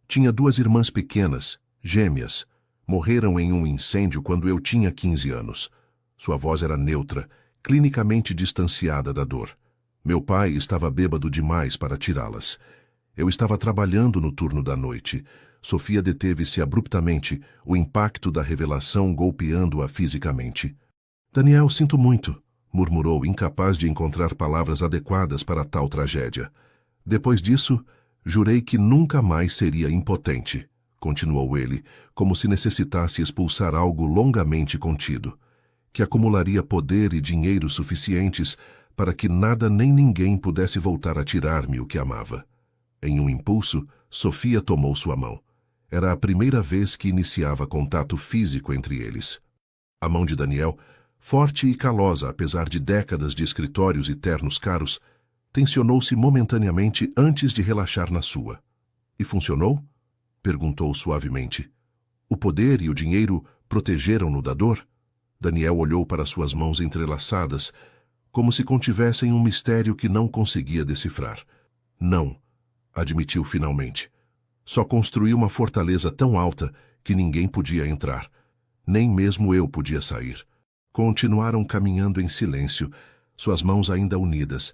Tinha 2 irmãs pequenas, gêmeas. Morreram em um incêndio quando eu tinha 15 anos. Sua voz era neutra, clinicamente distanciada da dor. Meu pai estava bêbado demais para tirá-las. Eu estava trabalhando no turno da noite. Sofia deteve-se abruptamente, o impacto da revelação golpeando-a fisicamente. Daniel, sinto muito, murmurou, incapaz de encontrar palavras adequadas para tal tragédia. Depois disso, jurei que nunca mais seria impotente, continuou ele, como se necessitasse expulsar algo longamente contido, que acumularia poder e dinheiro suficientes para que nada nem ninguém pudesse voltar a tirar-me o que amava. Em um impulso, Sofia tomou sua mão. Era a primeira vez que iniciava contato físico entre eles. A mão de Daniel, forte e calosa apesar de décadas de escritórios e ternos caros, tensionou-se momentaneamente antes de relaxar na sua. E funcionou? Perguntou suavemente. O poder e o dinheiro protegeram-no da dor? Daniel olhou para suas mãos entrelaçadas, como se contivessem um mistério que não conseguia decifrar. Não, admitiu finalmente. Só construí uma fortaleza tão alta que ninguém podia entrar. Nem mesmo eu podia sair. Continuaram caminhando em silêncio, suas mãos ainda unidas,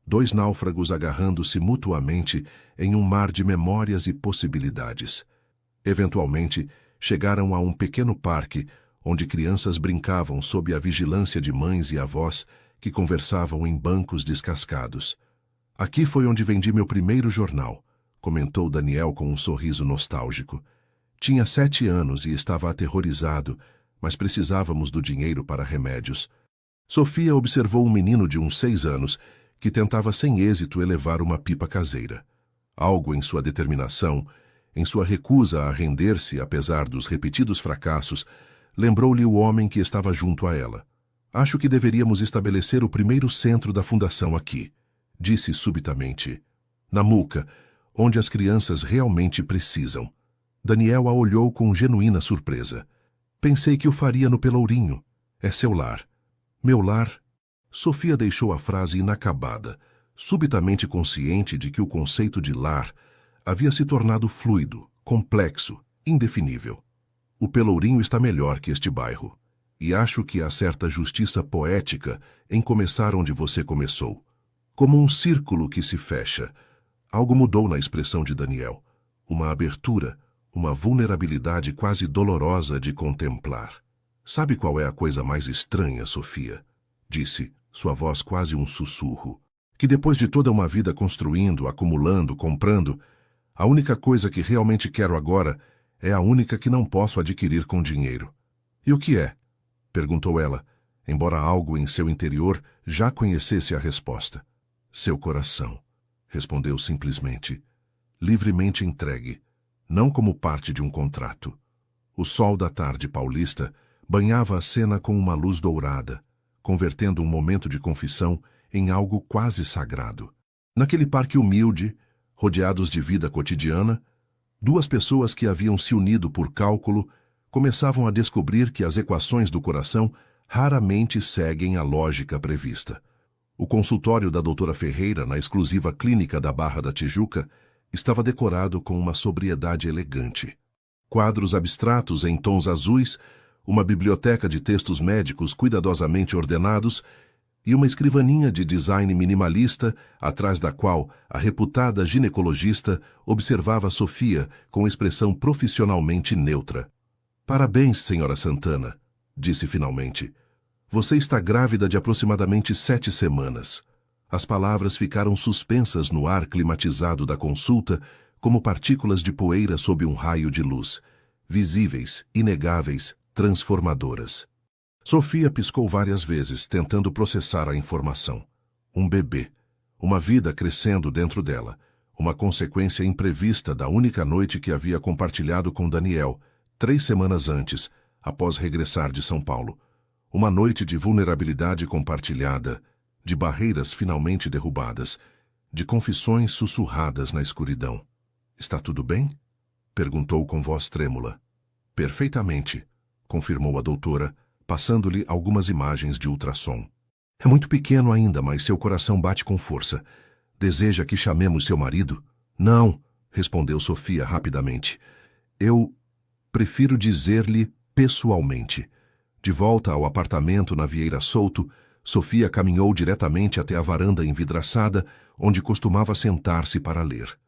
2 náufragos agarrando-se mutuamente em um mar de memórias e possibilidades. Eventualmente, chegaram a um pequeno parque, onde crianças brincavam sob a vigilância de mães e avós que conversavam em bancos descascados. Aqui foi onde vendi meu primeiro jornal, comentou Daniel com um sorriso nostálgico. Tinha 7 anos e estava aterrorizado, mas precisávamos do dinheiro para remédios. Sofia observou um menino de uns 6 anos que tentava sem êxito elevar uma pipa caseira. Algo em sua determinação, em sua recusa a render-se apesar dos repetidos fracassos, lembrou-lhe o homem que estava junto a ela. Acho que deveríamos estabelecer o primeiro centro da fundação aqui, disse subitamente. Na Muca, onde as crianças realmente precisam. Daniel a olhou com genuína surpresa. Pensei que o faria no Pelourinho. É seu lar. Meu lar? Sofia deixou a frase inacabada, subitamente consciente de que o conceito de lar havia se tornado fluido, complexo, indefinível. O Pelourinho está melhor que este bairro, e acho que há certa justiça poética em começar onde você começou. Como um círculo que se fecha. Algo mudou na expressão de Daniel. Uma abertura, uma vulnerabilidade quase dolorosa de contemplar. Sabe qual é a coisa mais estranha, Sofia? Disse, sua voz quase um sussurro. Que depois de toda uma vida construindo, acumulando, comprando, a única coisa que realmente quero agora é a única que não posso adquirir com dinheiro. E o que é? Perguntou ela, embora algo em seu interior já conhecesse a resposta. Seu coração, respondeu simplesmente, livremente entregue, não como parte de um contrato. O sol da tarde paulista banhava a cena com uma luz dourada, convertendo um momento de confissão em algo quase sagrado. Naquele parque humilde, rodeados de vida cotidiana, 2 pessoas que haviam se unido por cálculo começavam a descobrir que as equações do coração raramente seguem a lógica prevista. O consultório da doutora Ferreira, na exclusiva clínica da Barra da Tijuca, estava decorado com uma sobriedade elegante. Quadros abstratos em tons azuis, uma biblioteca de textos médicos cuidadosamente ordenados e uma escrivaninha de design minimalista, atrás da qual a reputada ginecologista observava Sofia com expressão profissionalmente neutra. Parabéns, senhora Santana, disse finalmente. Você está grávida de aproximadamente 7 semanas. As palavras ficaram suspensas no ar climatizado da consulta, como partículas de poeira sob um raio de luz, visíveis, inegáveis, transformadoras. Sofia piscou várias vezes, tentando processar a informação. Um bebê, uma vida crescendo dentro dela, uma consequência imprevista da única noite que havia compartilhado com Daniel, 3 semanas antes, após regressar de São Paulo. Uma noite de vulnerabilidade compartilhada, de barreiras finalmente derrubadas, de confissões sussurradas na escuridão. Está tudo bem? Perguntou com voz trêmula. Perfeitamente, confirmou a doutora, passando-lhe algumas imagens de ultrassom. É muito pequeno ainda, mas seu coração bate com força. Deseja que chamemos seu marido? Não, respondeu Sofia rapidamente. Eu prefiro dizer-lhe pessoalmente. De volta ao apartamento na Vieira Souto, Sofia caminhou diretamente até a varanda envidraçada, onde costumava sentar-se para ler.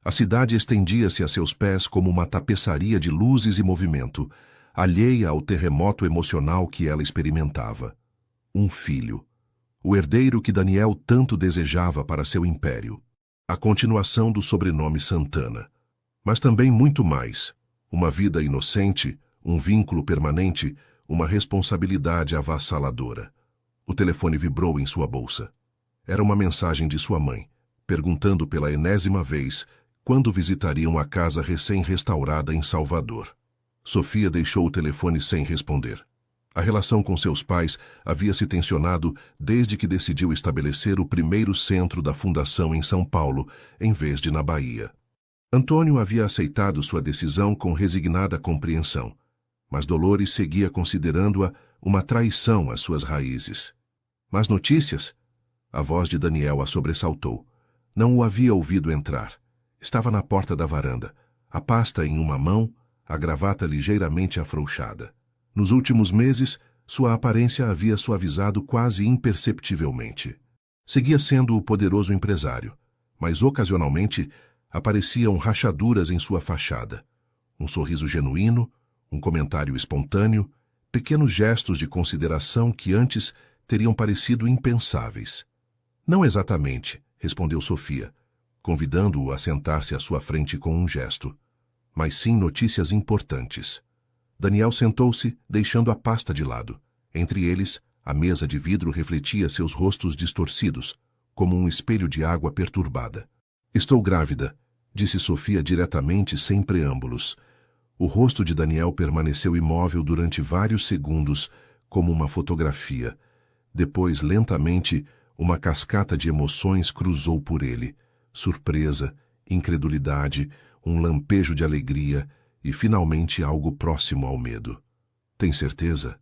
A cidade estendia-se a seus pés como uma tapeçaria de luzes e movimento, alheia ao terremoto emocional que ela experimentava. Um filho. O herdeiro que Daniel tanto desejava para seu império. A continuação do sobrenome Santana. Mas também muito mais. Uma vida inocente, um vínculo permanente, uma responsabilidade avassaladora. O telefone vibrou em sua bolsa. Era uma mensagem de sua mãe, perguntando pela enésima vez quando visitariam a casa recém-restaurada em Salvador. Sofia deixou o telefone sem responder. A relação com seus pais havia se tensionado desde que decidiu estabelecer o primeiro centro da fundação em São Paulo, em vez de na Bahia. Antônio havia aceitado sua decisão com resignada compreensão, mas Dolores seguia considerando-a uma traição às suas raízes. Mas notícias? A voz de Daniel a sobressaltou. Não o havia ouvido entrar. Estava na porta da varanda, a pasta em uma mão, a gravata ligeiramente afrouxada. Nos últimos meses, sua aparência havia suavizado quase imperceptivelmente. Seguia sendo o poderoso empresário, mas ocasionalmente apareciam rachaduras em sua fachada. Um sorriso genuíno, um comentário espontâneo, pequenos gestos de consideração que antes teriam parecido impensáveis. Não exatamente, respondeu Sofia, convidando-o a sentar-se à sua frente com um gesto, mas sim notícias importantes. Daniel sentou-se, deixando a pasta de lado. Entre eles, a mesa de vidro refletia seus rostos distorcidos, como um espelho de água perturbada. Estou grávida, disse Sofia diretamente, sem preâmbulos. O rosto de Daniel permaneceu imóvel durante vários segundos, como uma fotografia. Depois, lentamente, uma cascata de emoções cruzou por ele. Surpresa, incredulidade, um lampejo de alegria e, finalmente, algo próximo ao medo. Tem certeza?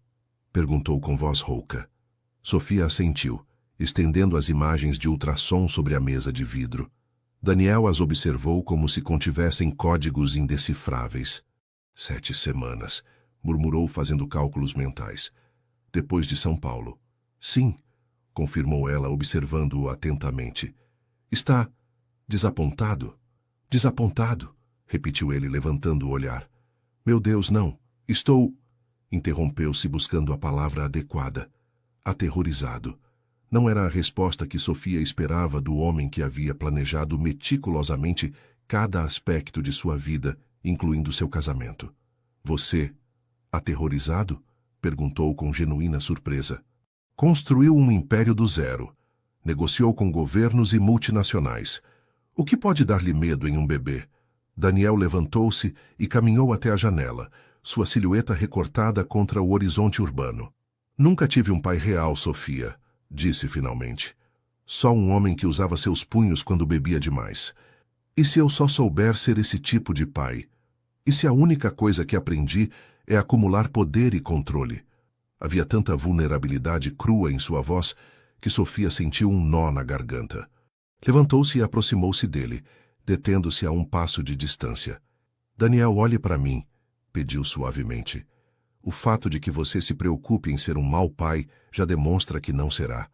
Perguntou com voz rouca. Sofia assentiu, estendendo as imagens de ultrassom sobre a mesa de vidro. Daniel as observou como se contivessem códigos indecifráveis. 7 semanas, murmurou fazendo cálculos mentais. Depois de São Paulo. Sim, confirmou ela, observando-o atentamente. Está desapontado? Desapontado, repetiu ele, levantando o olhar. Meu Deus, não. Estou... Interrompeu-se buscando a palavra adequada. Aterrorizado. Não era a resposta que Sofia esperava do homem que havia planejado meticulosamente cada aspecto de sua vida, incluindo seu casamento. Você, aterrorizado? Perguntou com genuína surpresa. Construiu um império do zero. Negociou com governos e multinacionais. O que pode dar-lhe medo em um bebê? Daniel levantou-se e caminhou até a janela, sua silhueta recortada contra o horizonte urbano. Nunca tive um pai real, Sofia, disse finalmente. Só um homem que usava seus punhos quando bebia demais. E se eu só souber ser esse tipo de pai? E se a única coisa que aprendi é acumular poder e controle? Havia tanta vulnerabilidade crua em sua voz que Sofia sentiu um nó na garganta. Levantou-se e aproximou-se dele, detendo-se a um passo de distância. Daniel, olhe para mim, pediu suavemente. O fato de que você se preocupe em ser um mau pai já demonstra que não será.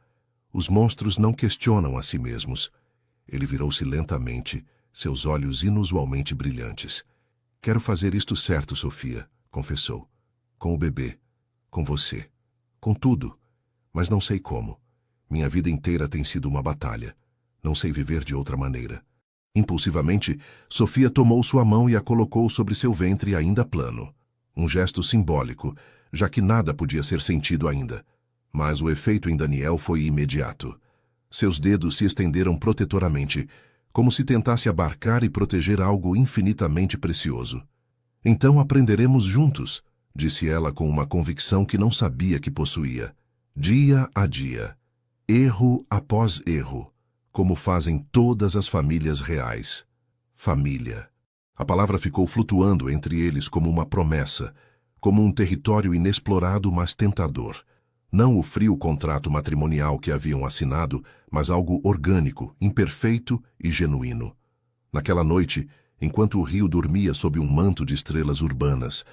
Os monstros não questionam a si mesmos. Ele virou-se lentamente, seus olhos inusualmente brilhantes. Quero fazer isto certo, Sofia, confessou. Com o bebê, com você, com tudo, mas não sei como. Minha vida inteira tem sido uma batalha. Não sei viver de outra maneira. Impulsivamente, Sofia tomou sua mão e a colocou sobre seu ventre ainda plano. Um gesto simbólico, já que nada podia ser sentido ainda. Mas o efeito em Daniel foi imediato. Seus dedos se estenderam protetoramente, como se tentasse abarcar e proteger algo infinitamente precioso. Então aprenderemos juntos, disse ela com uma convicção que não sabia que possuía. Dia a dia, erro após erro, como fazem todas as famílias reais. Família. A palavra ficou flutuando entre eles como uma promessa, como um território inexplorado, mas tentador. Não o frio contrato matrimonial que haviam assinado, mas algo orgânico, imperfeito e genuíno. Naquela noite, enquanto o rio dormia sob um manto de estrelas urbanas,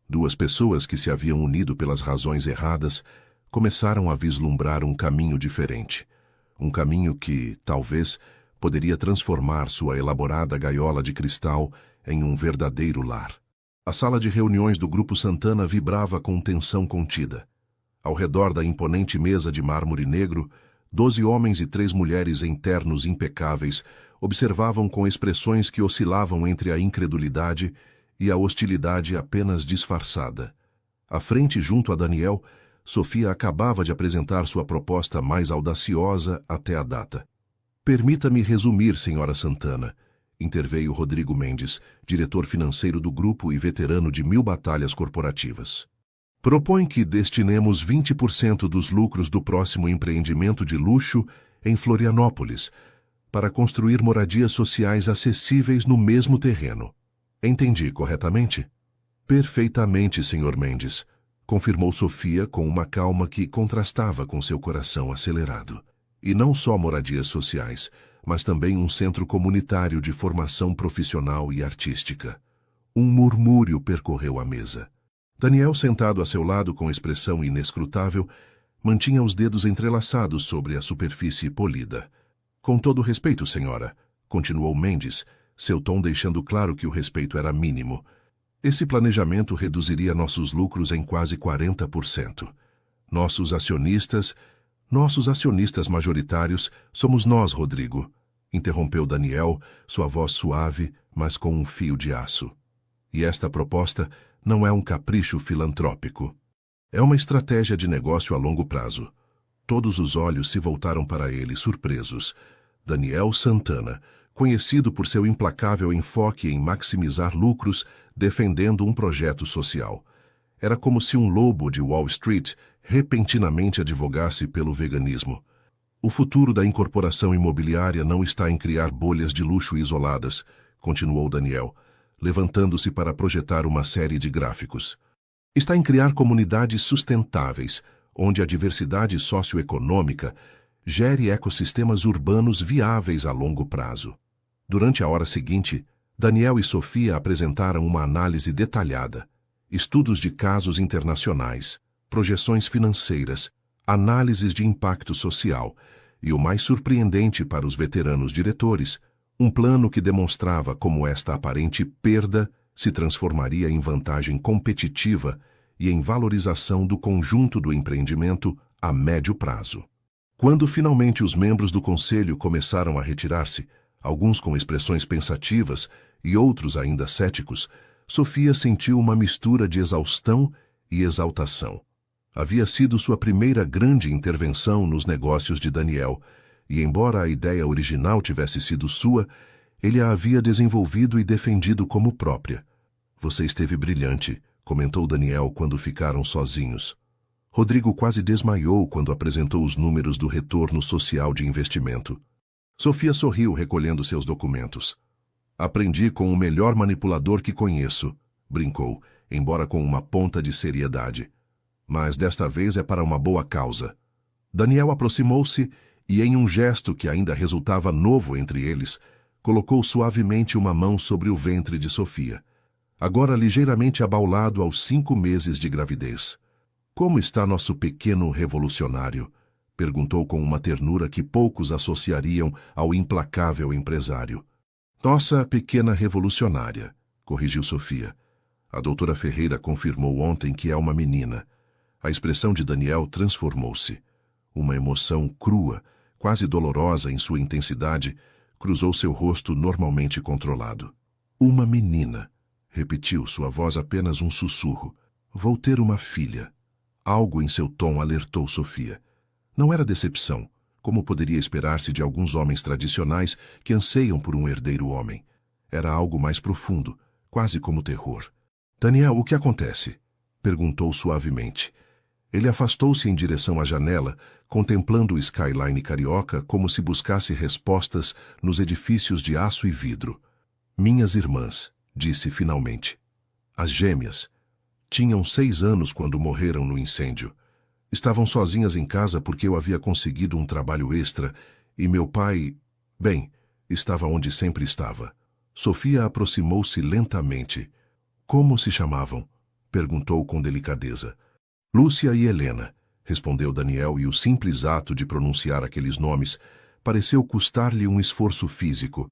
duas pessoas que se haviam unido pelas razões erradas começaram a vislumbrar um caminho diferente. Um caminho que, talvez, poderia transformar sua elaborada gaiola de cristal em um verdadeiro lar. A sala de reuniões do Grupo Santana vibrava com tensão contida. Ao redor da imponente mesa de mármore negro, 12 homens e 3 mulheres em ternos impecáveis observavam com expressões que oscilavam entre a incredulidade e a hostilidade apenas disfarçada. À frente, junto a Daniel, Sofia acabava de apresentar sua proposta mais audaciosa até a data. Permita-me resumir, senhora Santana, interveio Rodrigo Mendes, diretor financeiro do grupo e veterano de 1000 batalhas corporativas. Propõe que destinemos 20% dos lucros do próximo empreendimento de luxo em Florianópolis para construir moradias sociais acessíveis no mesmo terreno. Entendi corretamente? Perfeitamente, senhor Mendes, confirmou Sofia com uma calma que contrastava com seu coração acelerado. E não só moradias sociais, mas também um centro comunitário de formação profissional e artística. Um murmúrio percorreu a mesa. Daniel, sentado a seu lado com expressão inescrutável, mantinha os dedos entrelaçados sobre a superfície polida. Com todo respeito, senhora, continuou Mendes, seu tom deixando claro que o respeito era mínimo. Esse planejamento reduziria nossos lucros em quase 40%. Nossos acionistas majoritários somos nós, Rodrigo, interrompeu Daniel, sua voz suave, mas com um fio de aço. E esta proposta não é um capricho filantrópico. É uma estratégia de negócio a longo prazo. Todos os olhos se voltaram para ele, surpresos. Daniel Santana, conhecido por seu implacável enfoque em maximizar lucros, defendendo um projeto social. Era como se um lobo de Wall Street repentinamente advogasse pelo veganismo. O futuro da incorporação imobiliária não está em criar bolhas de luxo isoladas, continuou Daniel, levantando-se para projetar uma série de gráficos. Está em criar comunidades sustentáveis, onde a diversidade socioeconômica gere ecossistemas urbanos viáveis a longo prazo. Durante a hora seguinte, Daniel e Sofia apresentaram uma análise detalhada, estudos de casos internacionais, projeções financeiras, análises de impacto social e, o mais surpreendente para os veteranos diretores, um plano que demonstrava como esta aparente perda se transformaria em vantagem competitiva e em valorização do conjunto do empreendimento a médio prazo. Quando finalmente os membros do conselho começaram a retirar-se, alguns com expressões pensativas e outros ainda céticos, Sofia sentiu uma mistura de exaustão e exaltação. Havia sido sua primeira grande intervenção nos negócios de Daniel, e embora a ideia original tivesse sido sua, ele a havia desenvolvido e defendido como própria. Você esteve brilhante, comentou Daniel quando ficaram sozinhos. Rodrigo quase desmaiou quando apresentou os números do retorno social de investimento. Sofia sorriu recolhendo seus documentos. Aprendi com o melhor manipulador que conheço, brincou, embora com uma ponta de seriedade. Mas desta vez é para uma boa causa. Daniel aproximou-se e, em um gesto que ainda resultava novo entre eles, colocou suavemente uma mão sobre o ventre de Sofia, agora ligeiramente abaulado aos 5 meses de gravidez. Como está nosso pequeno revolucionário? Perguntou com uma ternura que poucos associariam ao implacável empresário. Nossa pequena revolucionária, corrigiu Sofia. A doutora Ferreira confirmou ontem que é uma menina. A expressão de Daniel transformou-se. Uma emoção crua, quase dolorosa em sua intensidade, cruzou seu rosto normalmente controlado. Uma menina, repetiu, sua voz apenas um sussurro. Vou ter uma filha. Algo em seu tom alertou Sofia. Não era decepção, como poderia esperar-se de alguns homens tradicionais que anseiam por um herdeiro homem. Era algo mais profundo, quase como terror. Daniel, o que acontece? Perguntou suavemente. Ele afastou-se em direção à janela, contemplando o skyline carioca como se buscasse respostas nos edifícios de aço e vidro. Minhas irmãs, disse finalmente. As gêmeas. Tinham 6 anos quando morreram no incêndio. Estavam sozinhas em casa porque eu havia conseguido um trabalho extra e meu pai, bem, estava onde sempre estava. Sofia aproximou-se lentamente. Como se chamavam? Perguntou com delicadeza. Lúcia e Helena, respondeu Daniel, e o simples ato de pronunciar aqueles nomes pareceu custar-lhe um esforço físico.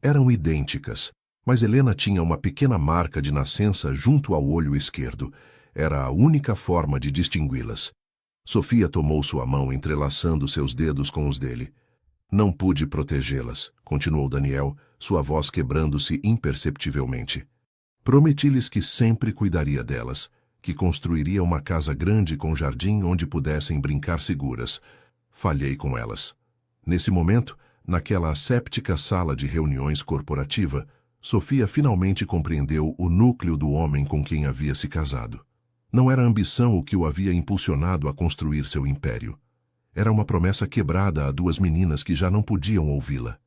Eram idênticas, mas Helena tinha uma pequena marca de nascença junto ao olho esquerdo. Era a única forma de distingui-las. Sofia tomou sua mão, entrelaçando seus dedos com os dele. Não pude protegê-las, continuou Daniel, sua voz quebrando-se imperceptivelmente. Prometi-lhes que sempre cuidaria delas, que construiria uma casa grande com jardim onde pudessem brincar seguras. Falhei com elas. Nesse momento, naquela asséptica sala de reuniões corporativa, Sofia finalmente compreendeu o núcleo do homem com quem havia se casado. Não era ambição o que o havia impulsionado a construir seu império. Era uma promessa quebrada a 2 meninas que já não podiam ouvi-la.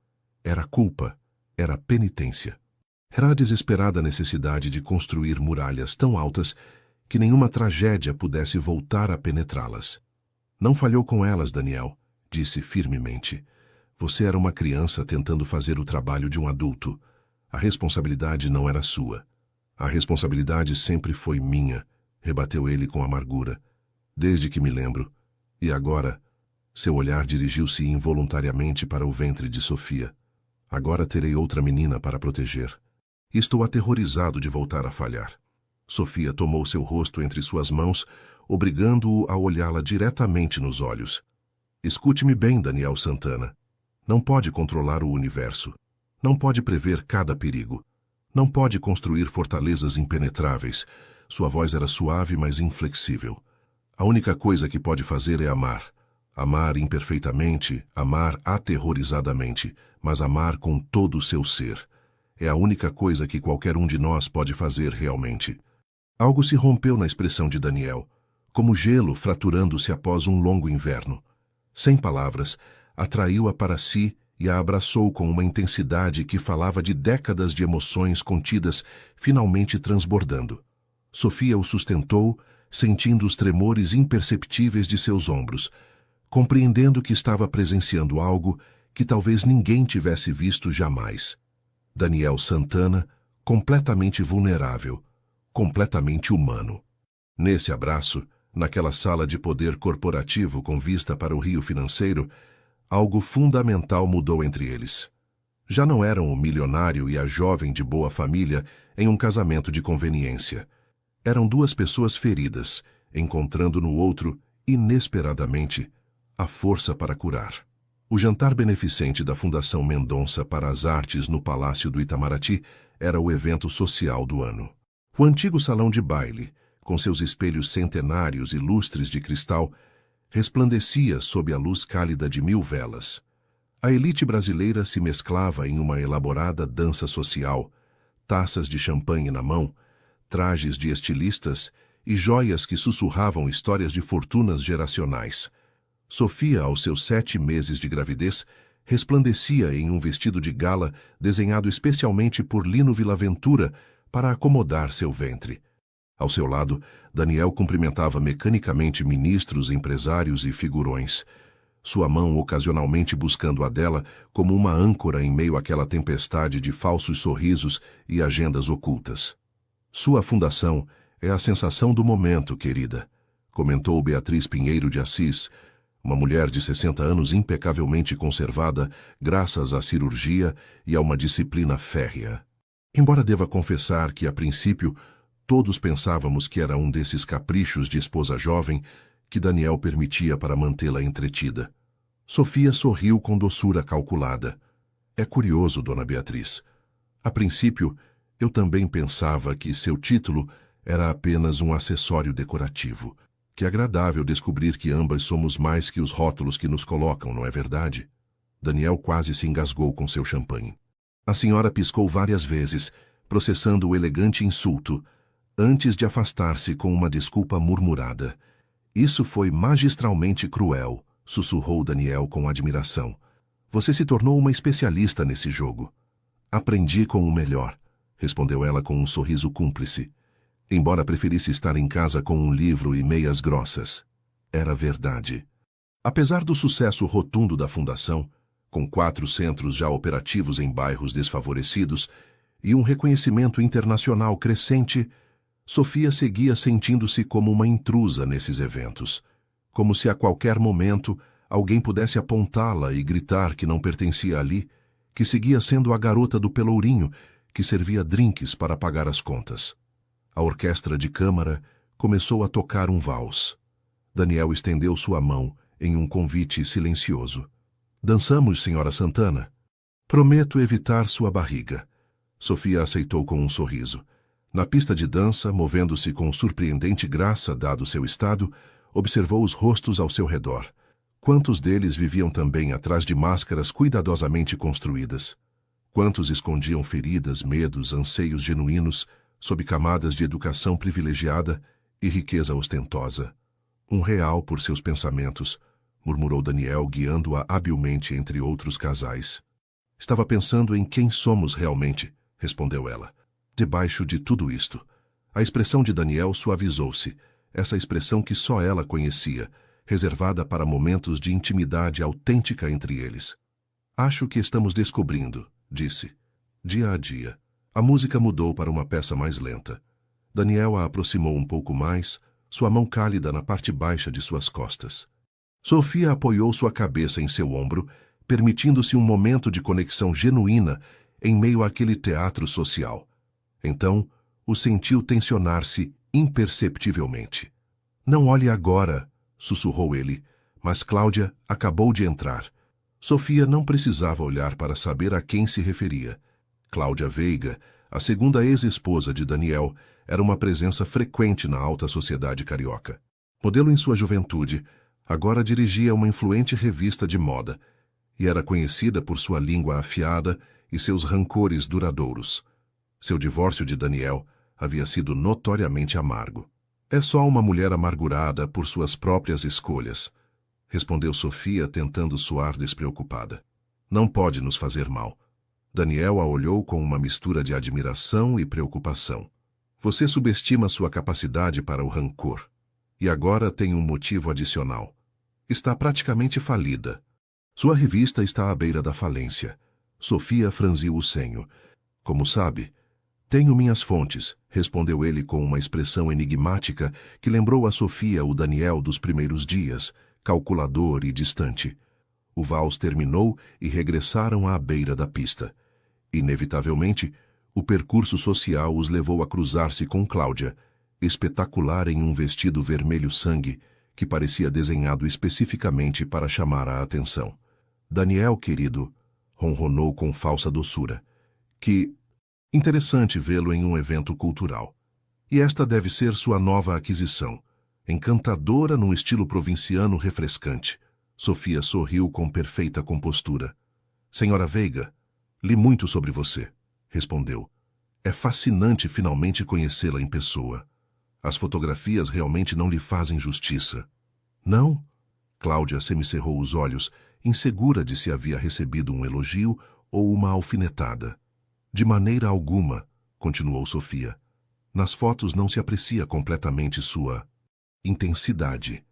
Era culpa, era penitência. Era a desesperada necessidade de construir muralhas tão altas que nenhuma tragédia pudesse voltar a penetrá-las. Não falhou com elas, Daniel, disse firmemente. Você era uma criança tentando fazer o trabalho de um adulto. A responsabilidade não era sua. A responsabilidade sempre foi minha, rebateu ele com amargura. Desde que me lembro. E agora? Seu olhar dirigiu-se involuntariamente para o ventre de Sofia. Agora terei outra menina para proteger. Estou aterrorizado de voltar a falhar. Sofia tomou seu rosto entre suas mãos, obrigando-o a olhá-la diretamente nos olhos. Escute-me bem, Daniel Santana. Não pode controlar o universo. Não pode prever cada perigo. Não pode construir fortalezas impenetráveis. Sua voz era suave, mas inflexível. A única coisa que pode fazer é amar. Amar imperfeitamente, amar aterrorizadamente, mas amar com todo o seu ser. É a única coisa que qualquer um de nós pode fazer realmente. Algo se rompeu na expressão de Daniel, como gelo fraturando-se após um longo inverno. Sem palavras, atraiu-a para si e a abraçou com uma intensidade que falava de décadas de emoções contidas finalmente transbordando. Sofia o sustentou, sentindo os tremores imperceptíveis de seus ombros, compreendendo que estava presenciando algo que talvez ninguém tivesse visto jamais. Daniel Santana, completamente vulnerável, completamente humano. Nesse abraço, naquela sala de poder corporativo com vista para o rio financeiro, algo fundamental mudou entre eles. Já não eram o milionário e a jovem de boa família em um casamento de conveniência. Eram 2 pessoas feridas, encontrando no outro, inesperadamente, a força para curar. O jantar beneficente da Fundação Mendonça para as Artes no Palácio do Itamaraty era o evento social do ano. O antigo salão de baile, com seus espelhos centenários e lustres de cristal, resplandecia sob a luz cálida de 1000 velas. A elite brasileira se mesclava em uma elaborada dança social, taças de champanhe na mão, trajes de estilistas e joias que sussurravam histórias de fortunas geracionais. Sofia, aos seus 7 meses de gravidez, resplandecia em um vestido de gala desenhado especialmente por Lino Villaventura para acomodar seu ventre. Ao seu lado, Daniel cumprimentava mecanicamente ministros, empresários e figurões, sua mão ocasionalmente buscando a dela como uma âncora em meio àquela tempestade de falsos sorrisos e agendas ocultas. Sua fundação é a sensação do momento, querida, comentou Beatriz Pinheiro de Assis, uma mulher de 60 anos impecavelmente conservada graças à cirurgia e a uma disciplina férrea. Embora deva confessar que, a princípio, todos pensávamos que era um desses caprichos de esposa jovem que Daniel permitia para mantê-la entretida. Sofia sorriu com doçura calculada. É curioso, dona Beatriz. A princípio, eu também pensava que seu título era apenas um acessório decorativo. Que agradável descobrir que ambas somos mais que os rótulos que nos colocam, não é verdade? Daniel quase se engasgou com seu champanhe. A senhora piscou várias vezes, processando o elegante insulto. antes de afastar-se com uma desculpa murmurada. Isso foi magistralmente cruel, sussurrou Daniel com admiração. Você se tornou uma especialista nesse jogo. Aprendi com o melhor, respondeu ela com um sorriso cúmplice. Embora preferisse estar em casa com um livro e meias grossas. Era verdade. Apesar do sucesso rotundo da fundação, com 4 centros já operativos em bairros desfavorecidos e um reconhecimento internacional crescente, Sofia seguia sentindo-se como uma intrusa nesses eventos, como se a qualquer momento alguém pudesse apontá-la e gritar que não pertencia ali, que seguia sendo a garota do pelourinho que servia drinks para pagar as contas. A orquestra de câmara começou a tocar um vals. Daniel estendeu sua mão em um convite silencioso. Dançamos, senhora Santana? Prometo evitar sua barriga. Sofia aceitou com um sorriso. Na pista de dança, movendo-se com surpreendente graça dado seu estado, observou os rostos ao seu redor. Quantos deles viviam também atrás de máscaras cuidadosamente construídas? Quantos escondiam feridas, medos, anseios genuínos, sob camadas de educação privilegiada e riqueza ostentosa? Um real por seus pensamentos, murmurou Daniel, guiando-a habilmente entre outros casais. Estava pensando em quem somos realmente, respondeu ela. Debaixo de tudo isto. A expressão de Daniel suavizou-se, essa expressão que só ela conhecia, reservada para momentos de intimidade autêntica entre eles. Acho que estamos descobrindo, disse. Dia a dia. A música mudou para uma peça mais lenta. Daniel a aproximou um pouco mais, sua mão cálida na parte baixa de suas costas. Sofia apoiou sua cabeça em seu ombro, permitindo-se um momento de conexão genuína em meio àquele teatro social. Então, o sentiu tensionar-se imperceptivelmente. Não olhe agora, sussurrou ele, mas Cláudia acabou de entrar. Sofia não precisava olhar para saber a quem se referia. Cláudia Veiga, a segunda ex-esposa de Daniel, era uma presença frequente na alta sociedade carioca. Modelo em sua juventude, agora dirigia uma influente revista de moda e era conhecida por sua língua afiada e seus rancores duradouros. Seu divórcio de Daniel havia sido notoriamente amargo. É só uma mulher amargurada por suas próprias escolhas, respondeu Sofia, tentando soar despreocupada. Não pode nos fazer mal. Daniel a olhou com uma mistura de admiração e preocupação. Você subestima sua capacidade para o rancor. E agora tem um motivo adicional. Está praticamente falida. Sua revista está à beira da falência. Sofia franziu o senho. Como sabe? Tenho minhas fontes, respondeu ele com uma expressão enigmática que lembrou a Sofia o Daniel dos primeiros dias, calculador e distante. O vals terminou e regressaram à beira da pista. Inevitavelmente, o percurso social os levou a cruzar-se com Cláudia, espetacular em um vestido vermelho sangue que parecia desenhado especificamente para chamar a atenção. Daniel, querido, ronronou com falsa doçura, que... Interessante vê-lo em um evento cultural. E esta deve ser sua nova aquisição. Encantadora num estilo provinciano refrescante. Sofia sorriu com perfeita compostura. Senhora Veiga, li muito sobre você, respondeu. É fascinante finalmente conhecê-la em pessoa. As fotografias realmente não lhe fazem justiça. Não? Cláudia semicerrou os olhos, insegura de se havia recebido um elogio ou uma alfinetada. De maneira alguma, continuou Sofia. Nas fotos não se aprecia completamente sua intensidade.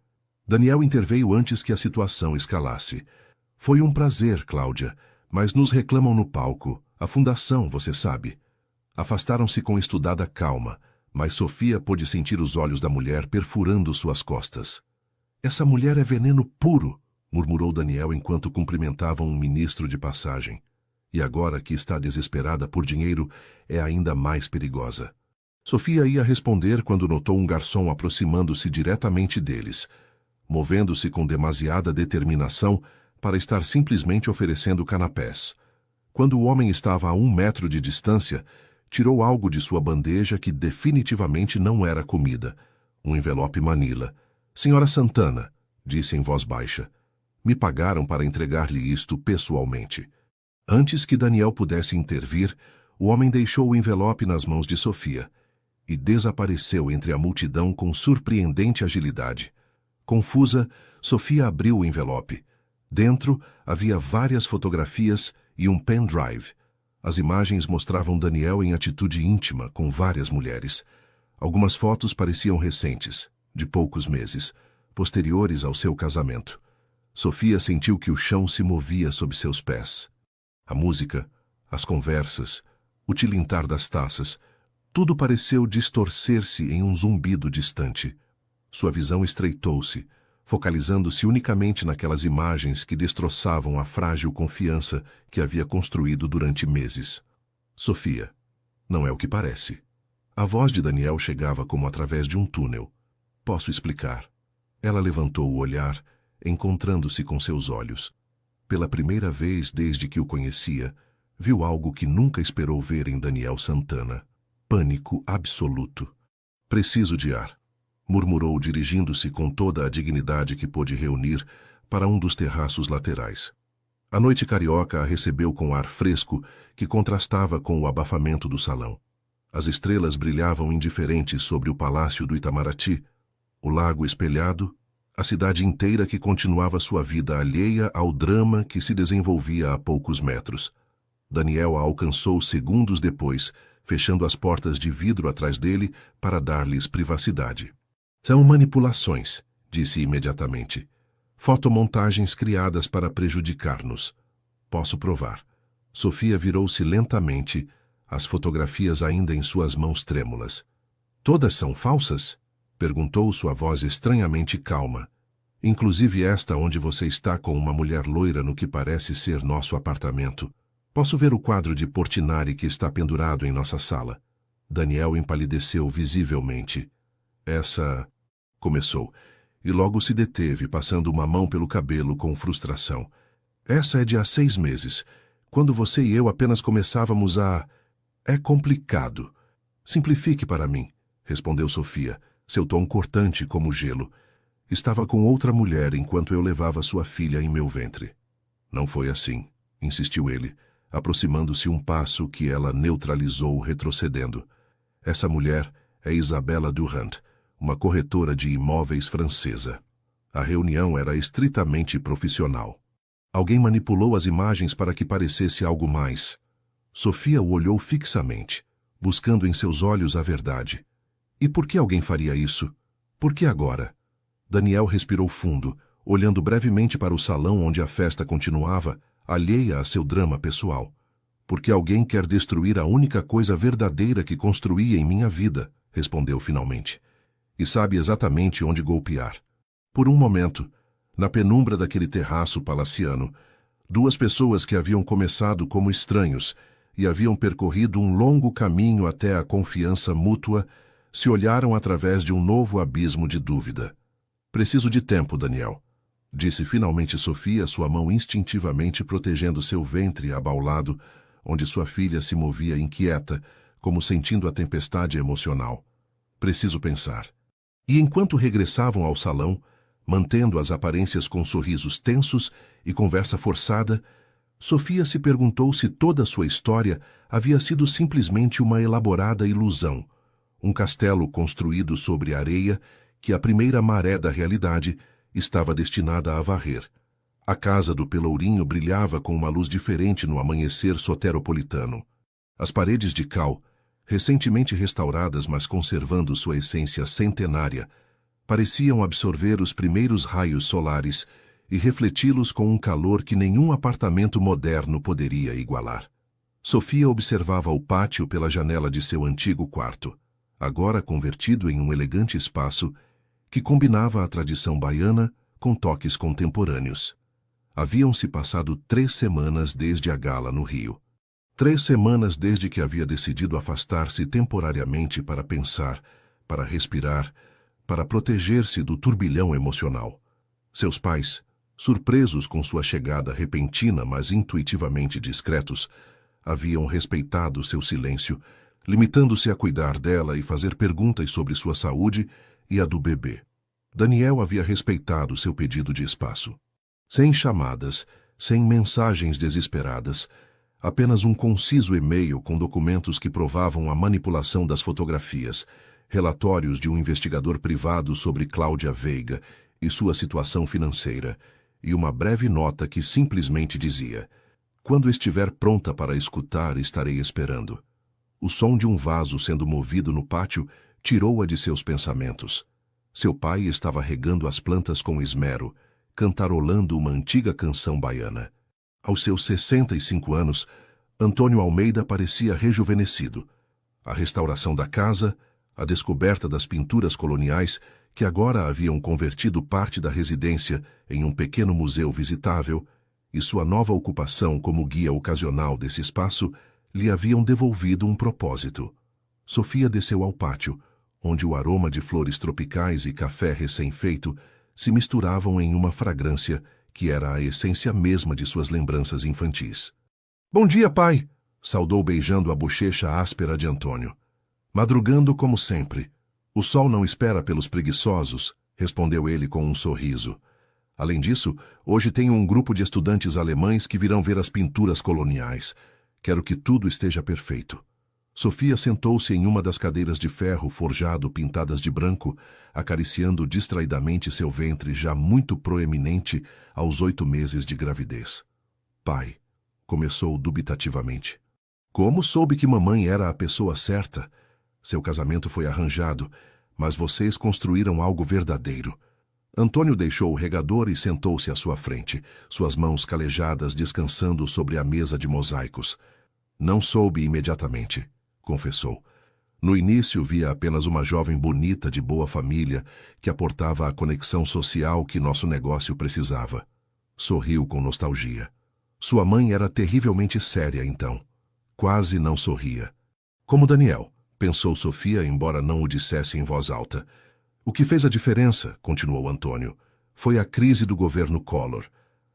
Daniel interveio antes que a situação escalasse. Foi um prazer, Cláudia, mas nos reclamam no palco. A fundação, você sabe. Afastaram-se com estudada calma, mas Sofia pôde sentir os olhos da mulher perfurando suas costas. Essa mulher é veneno puro, murmurou Daniel enquanto cumprimentavam um ministro de passagem. E agora que está desesperada por dinheiro, é ainda mais perigosa. Sofia ia responder quando notou um garçom aproximando-se diretamente deles, movendo-se com demasiada determinação para estar simplesmente oferecendo canapés. Quando o homem estava a 1 metro de distância, tirou algo de sua bandeja que definitivamente não era comida, um envelope Manila. Senhora Santana, disse em voz baixa, me pagaram para entregar-lhe isto pessoalmente. Antes que Daniel pudesse intervir, o homem deixou o envelope nas mãos de Sofia. e desapareceu entre a multidão com surpreendente agilidade. Confusa, Sofia abriu o envelope. Dentro havia várias fotografias e um pendrive. As imagens mostravam Daniel em atitude íntima com várias mulheres. Algumas fotos pareciam recentes, de poucos meses, posteriores ao seu casamento. Sofia sentiu que o chão se movia sob seus pés. A música, as conversas, o tilintar das taças, tudo pareceu distorcer-se em um zumbido distante. Sua visão estreitou-se, focalizando-se unicamente naquelas imagens que destroçavam a frágil confiança que havia construído durante meses. Sofia, não é o que parece. A voz de Daniel chegava como através de um túnel. Posso explicar. Ela levantou o olhar, encontrando-se com seus olhos. Pela primeira vez desde que o conhecia, viu algo que nunca esperou ver em Daniel Santana. Pânico absoluto. Preciso de ar, murmurou dirigindo-se com toda a dignidade que pôde reunir para um dos terraços laterais. A noite carioca a recebeu com ar fresco que contrastava com o abafamento do salão. As estrelas brilhavam indiferentes sobre o palácio do Itamaraty, o lago espelhado, a cidade inteira que continuava sua vida alheia ao drama que se desenvolvia a poucos metros. Daniel a alcançou segundos depois, fechando as portas de vidro atrás dele para dar-lhes privacidade. São manipulações, disse imediatamente. Fotomontagens criadas para prejudicar-nos. Posso provar. Sofia virou-se lentamente, as fotografias ainda em suas mãos trêmulas. Todas são falsas? Perguntou sua voz estranhamente calma. Inclusive esta onde você está com uma mulher loira no que parece ser nosso apartamento. Posso ver o quadro de Portinari que está pendurado em nossa sala. Daniel empalideceu visivelmente. Essa... começou, e logo se deteve, passando uma mão pelo cabelo com frustração. Essa é de há 6 meses, quando você e eu apenas começávamos a... É complicado. Simplifique para mim, respondeu Sofia, seu tom cortante como gelo. Estava com outra mulher enquanto eu levava sua filha em meu ventre. Não foi assim, insistiu ele, aproximando-se um passo que ela neutralizou retrocedendo. Essa mulher é Isabella Durand, uma corretora de imóveis francesa. A reunião era estritamente profissional. Alguém manipulou as imagens para que parecesse algo mais. Sofia o olhou fixamente, buscando em seus olhos a verdade. E por que alguém faria isso? Por que agora? Daniel respirou fundo, olhando brevemente para o salão onde a festa continuava, alheia a seu drama pessoal. Porque alguém quer destruir a única coisa verdadeira que construí em minha vida, respondeu finalmente. E sabe exatamente onde golpear. Por um momento, na penumbra daquele terraço palaciano, 2 pessoas que haviam começado como estranhos e haviam percorrido um longo caminho até a confiança mútua, se olharam através de um novo abismo de dúvida. Preciso de tempo, Daniel, disse finalmente Sofia, sua mão instintivamente protegendo seu ventre abaulado, onde sua filha se movia inquieta, como sentindo a tempestade emocional. Preciso pensar. E enquanto regressavam ao salão, mantendo as aparências com sorrisos tensos e conversa forçada, Sofia se perguntou se toda a sua história havia sido simplesmente uma elaborada ilusão, um castelo construído sobre areia que a primeira maré da realidade estava destinada a varrer. A casa do Pelourinho brilhava com uma luz diferente no amanhecer soteropolitano. As paredes de cal, recentemente restauradas mas conservando sua essência centenária, pareciam absorver os primeiros raios solares e refleti-los com um calor que nenhum apartamento moderno poderia igualar. Sofia observava o pátio pela janela de seu antigo quarto, agora convertido em um elegante espaço que combinava a tradição baiana com toques contemporâneos. Haviam-se passado 3 semanas desde a gala no Rio. 3 semanas desde que havia decidido afastar-se temporariamente para pensar, para respirar, para proteger-se do turbilhão emocional. Seus pais, surpresos com sua chegada repentina, mas intuitivamente discretos, haviam respeitado seu silêncio, limitando-se a cuidar dela e fazer perguntas sobre sua saúde e a do bebê. Daniel havia respeitado seu pedido de espaço. Sem chamadas, sem mensagens desesperadas, Apenas um conciso e-mail com documentos que provavam a manipulação das fotografias, relatórios de um investigador privado sobre Cláudia Veiga e sua situação financeira, e uma breve nota que simplesmente dizia: "Quando estiver pronta para escutar, estarei esperando." O som de um vaso sendo movido no pátio tirou-a de seus pensamentos. Seu pai estava regando as plantas com esmero, cantarolando uma antiga canção baiana. Aos seus 65 anos, Antônio Almeida parecia rejuvenescido. A restauração da casa, a descoberta das pinturas coloniais, que agora haviam convertido parte da residência em um pequeno museu visitável, e sua nova ocupação como guia ocasional desse espaço lhe haviam devolvido um propósito. Sofia desceu ao pátio, onde o aroma de flores tropicais e café recém-feito se misturavam em uma fragrância que era a essência mesma de suas lembranças infantis. "Bom dia, pai!" saudou beijando a bochecha áspera de Antônio. "Madrugando como sempre. O sol não espera pelos preguiçosos", respondeu ele com um sorriso. "Além disso, hoje tenho um grupo de estudantes alemães que virão ver as pinturas coloniais. Quero que tudo esteja perfeito." Sofia sentou-se em uma das cadeiras de ferro forjado pintadas de branco, acariciando distraidamente seu ventre já muito proeminente aos 8 meses de gravidez. "Pai", começou dubitativamente. "Como soube que mamãe era a pessoa certa? Seu casamento foi arranjado, mas vocês construíram algo verdadeiro." Antônio deixou o regador e sentou-se à sua frente, suas mãos calejadas descansando sobre a mesa de mosaicos. "Não soube imediatamente", confessou. "No início via apenas uma jovem bonita de boa família que aportava a conexão social que nosso negócio precisava." Sorriu com nostalgia. Sua mãe era terrivelmente séria então. Quase não sorria. "Como Daniel", pensou Sofia, embora não o dissesse em voz alta. "O que fez a diferença", continuou Antônio, "foi a crise do governo Collor.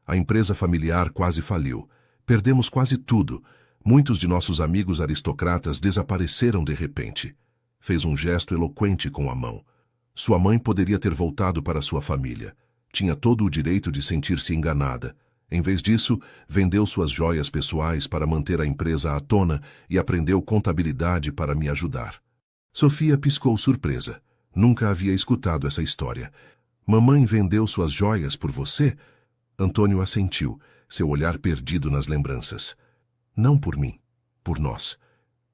A empresa familiar quase faliu. Perdemos quase tudo. Muitos de nossos amigos aristocratas desapareceram de repente." Fez um gesto eloquente com a mão. Sua mãe poderia ter voltado para sua família. Tinha todo o direito de sentir-se enganada. Em vez disso, vendeu suas joias pessoais para manter a empresa à tona e aprendeu contabilidade para me ajudar. Sofia piscou surpresa. Nunca havia escutado essa história. "Mamãe vendeu suas joias por você?" Antônio assentiu, seu olhar perdido nas lembranças. "Não por mim, por nós.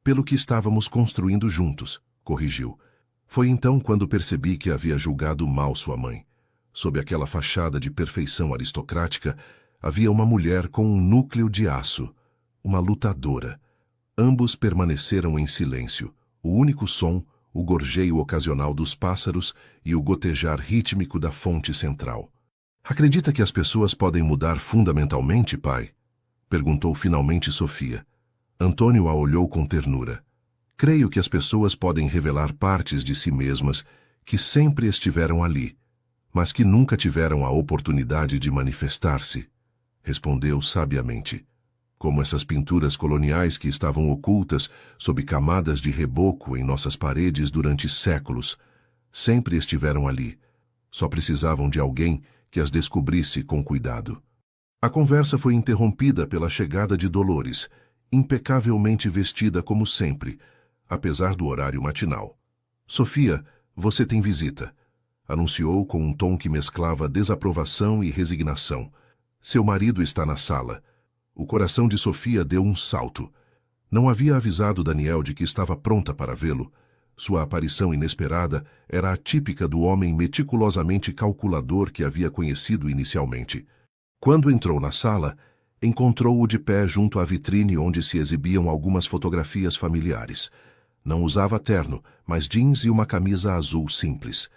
Pelo que estávamos construindo juntos", corrigiu. "Foi então quando percebi que havia julgado mal sua mãe. Sob aquela fachada de perfeição aristocrática, havia uma mulher com um núcleo de aço, uma lutadora. Ambos permaneceram em silêncio, o único som, o gorjeio ocasional dos pássaros e o gotejar rítmico da fonte central." "Acredita que as pessoas podem mudar fundamentalmente, pai?" perguntou finalmente Sofia. Antônio a olhou com ternura. "Creio que as pessoas podem revelar partes de si mesmas que sempre estiveram ali, mas que nunca tiveram a oportunidade de manifestar-se", respondeu sabiamente. "Como essas pinturas coloniais que estavam ocultas sob camadas de reboco em nossas paredes durante séculos. Sempre estiveram ali. Só precisavam de alguém que as descobrisse com cuidado." A conversa foi interrompida pela chegada de Dolores, impecavelmente vestida como sempre, apesar do horário matinal. "Sofia, você tem visita", anunciou com um tom que mesclava desaprovação e resignação. "Seu marido está na sala." O coração de Sofia deu um salto. Não havia avisado Daniel de que estava pronta para vê-lo. Sua aparição inesperada era a típica do homem meticulosamente calculador que havia conhecido inicialmente. Quando entrou na sala, encontrou-o de pé junto à vitrine onde se exibiam algumas fotografias familiares. Não usava terno, mas jeans e uma camisa azul simples.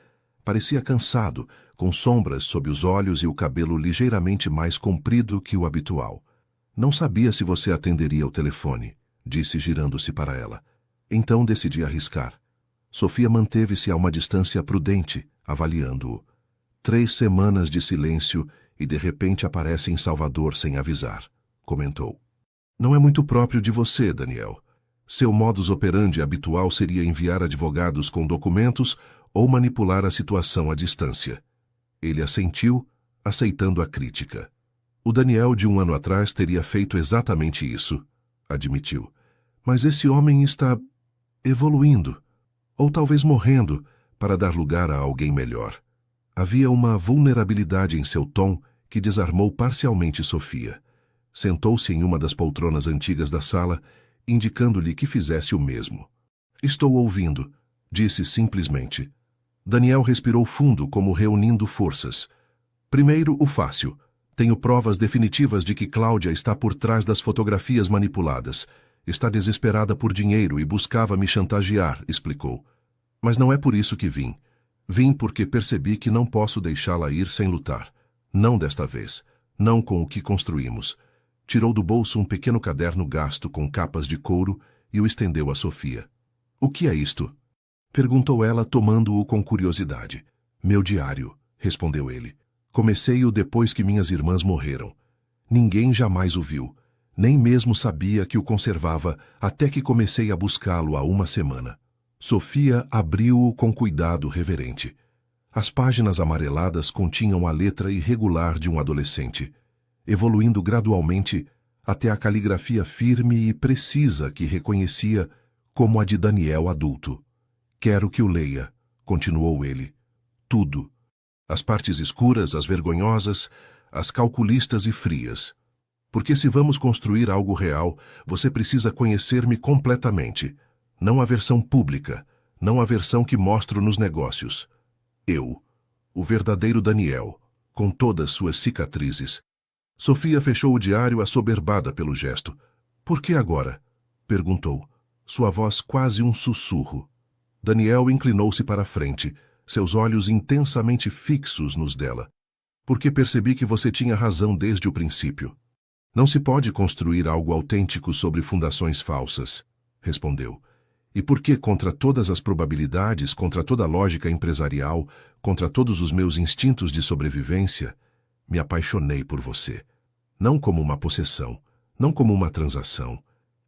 Parecia cansado, com sombras sob os olhos e o cabelo ligeiramente mais comprido que o habitual. "Não sabia se você atenderia o telefone", disse girando-se para ela. Então decidi arriscar. Sofia manteve-se a uma distância prudente, avaliando-o. 3 semanas de silêncio e de repente aparece em Salvador sem avisar, comentou. "Não é muito próprio de você, Daniel. Seu modus operandi habitual seria enviar advogados com documentos ou manipular a situação à distância." Ele assentiu, aceitando a crítica. O Daniel de um ano atrás teria feito exatamente isso. admitiu. Mas esse homem está evoluindo, ou talvez morrendo, para dar lugar a alguém melhor. Havia uma vulnerabilidade em seu tom que desarmou parcialmente Sofia. Sentou-se em uma das poltronas antigas da sala, indicando-lhe que fizesse o mesmo. Estou ouvindo, disse simplesmente. Daniel respirou fundo, como reunindo forças. Primeiro, o fácil. Tenho provas definitivas de que Cláudia está por trás das fotografias manipuladas. Está desesperada por dinheiro e buscava me chantagear, explicou. Mas não é por isso que vim. Vim porque percebi que não posso deixá-la ir sem lutar. Não desta vez. Não com o que construímos. Tirou do bolso um pequeno caderno gasto com capas de couro e o estendeu a Sofia. O que é isto? Perguntou ela, tomando-o com curiosidade. Meu diário, respondeu ele. Comecei-o depois que minhas irmãs morreram. Ninguém jamais o viu. Nem mesmo sabia que o conservava até que comecei a buscá-lo há uma semana. Sofia abriu-o com cuidado reverente. As páginas amareladas continham a letra irregular de um adolescente, evoluindo gradualmente até a caligrafia firme e precisa que reconhecia como a de Daniel adulto. Quero que o leia, continuou ele. Tudo. As partes escuras, as vergonhosas, as calculistas e frias. Porque se vamos construir algo real, você precisa conhecer-me completamente. Não a versão pública, não a versão que mostro nos negócios. Eu, o verdadeiro Daniel, com todas suas cicatrizes. Sofia fechou o diário assoberbada pelo gesto. Por que agora? Perguntou, sua voz quase um sussurro. Daniel inclinou-se para a frente, seus olhos intensamente fixos nos dela. Porque percebi que você tinha razão desde o princípio. Não se pode construir algo autêntico sobre fundações falsas, respondeu. E porque, contra todas as probabilidades, contra toda a lógica empresarial, contra todos os meus instintos de sobrevivência, me apaixonei por você. Não como uma possessão, não como uma transação,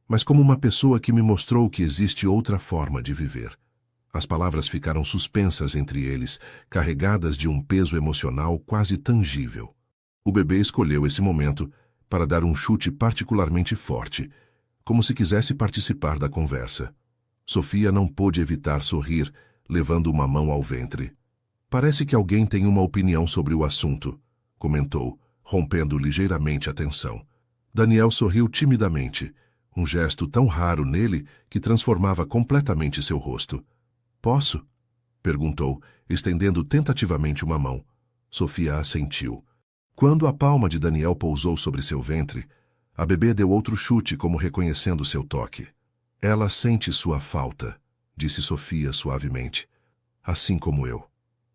mas como uma pessoa que me mostrou que existe outra forma de viver. As palavras ficaram suspensas entre eles, carregadas de um peso emocional quase tangível. O bebê escolheu esse momento para dar um chute particularmente forte, como se quisesse participar da conversa. Sofia não pôde evitar sorrir, levando uma mão ao ventre. Parece que alguém tem uma opinião sobre o assunto, comentou, rompendo ligeiramente a tensão. Daniel sorriu timidamente, um gesto tão raro nele que transformava completamente seu rosto. Posso? Perguntou, estendendo tentativamente uma mão. Sofia assentiu. Quando a palma de Daniel pousou sobre seu ventre, a bebê deu outro chute como reconhecendo seu toque. Ela sente sua falta, disse Sofia suavemente. Assim como eu.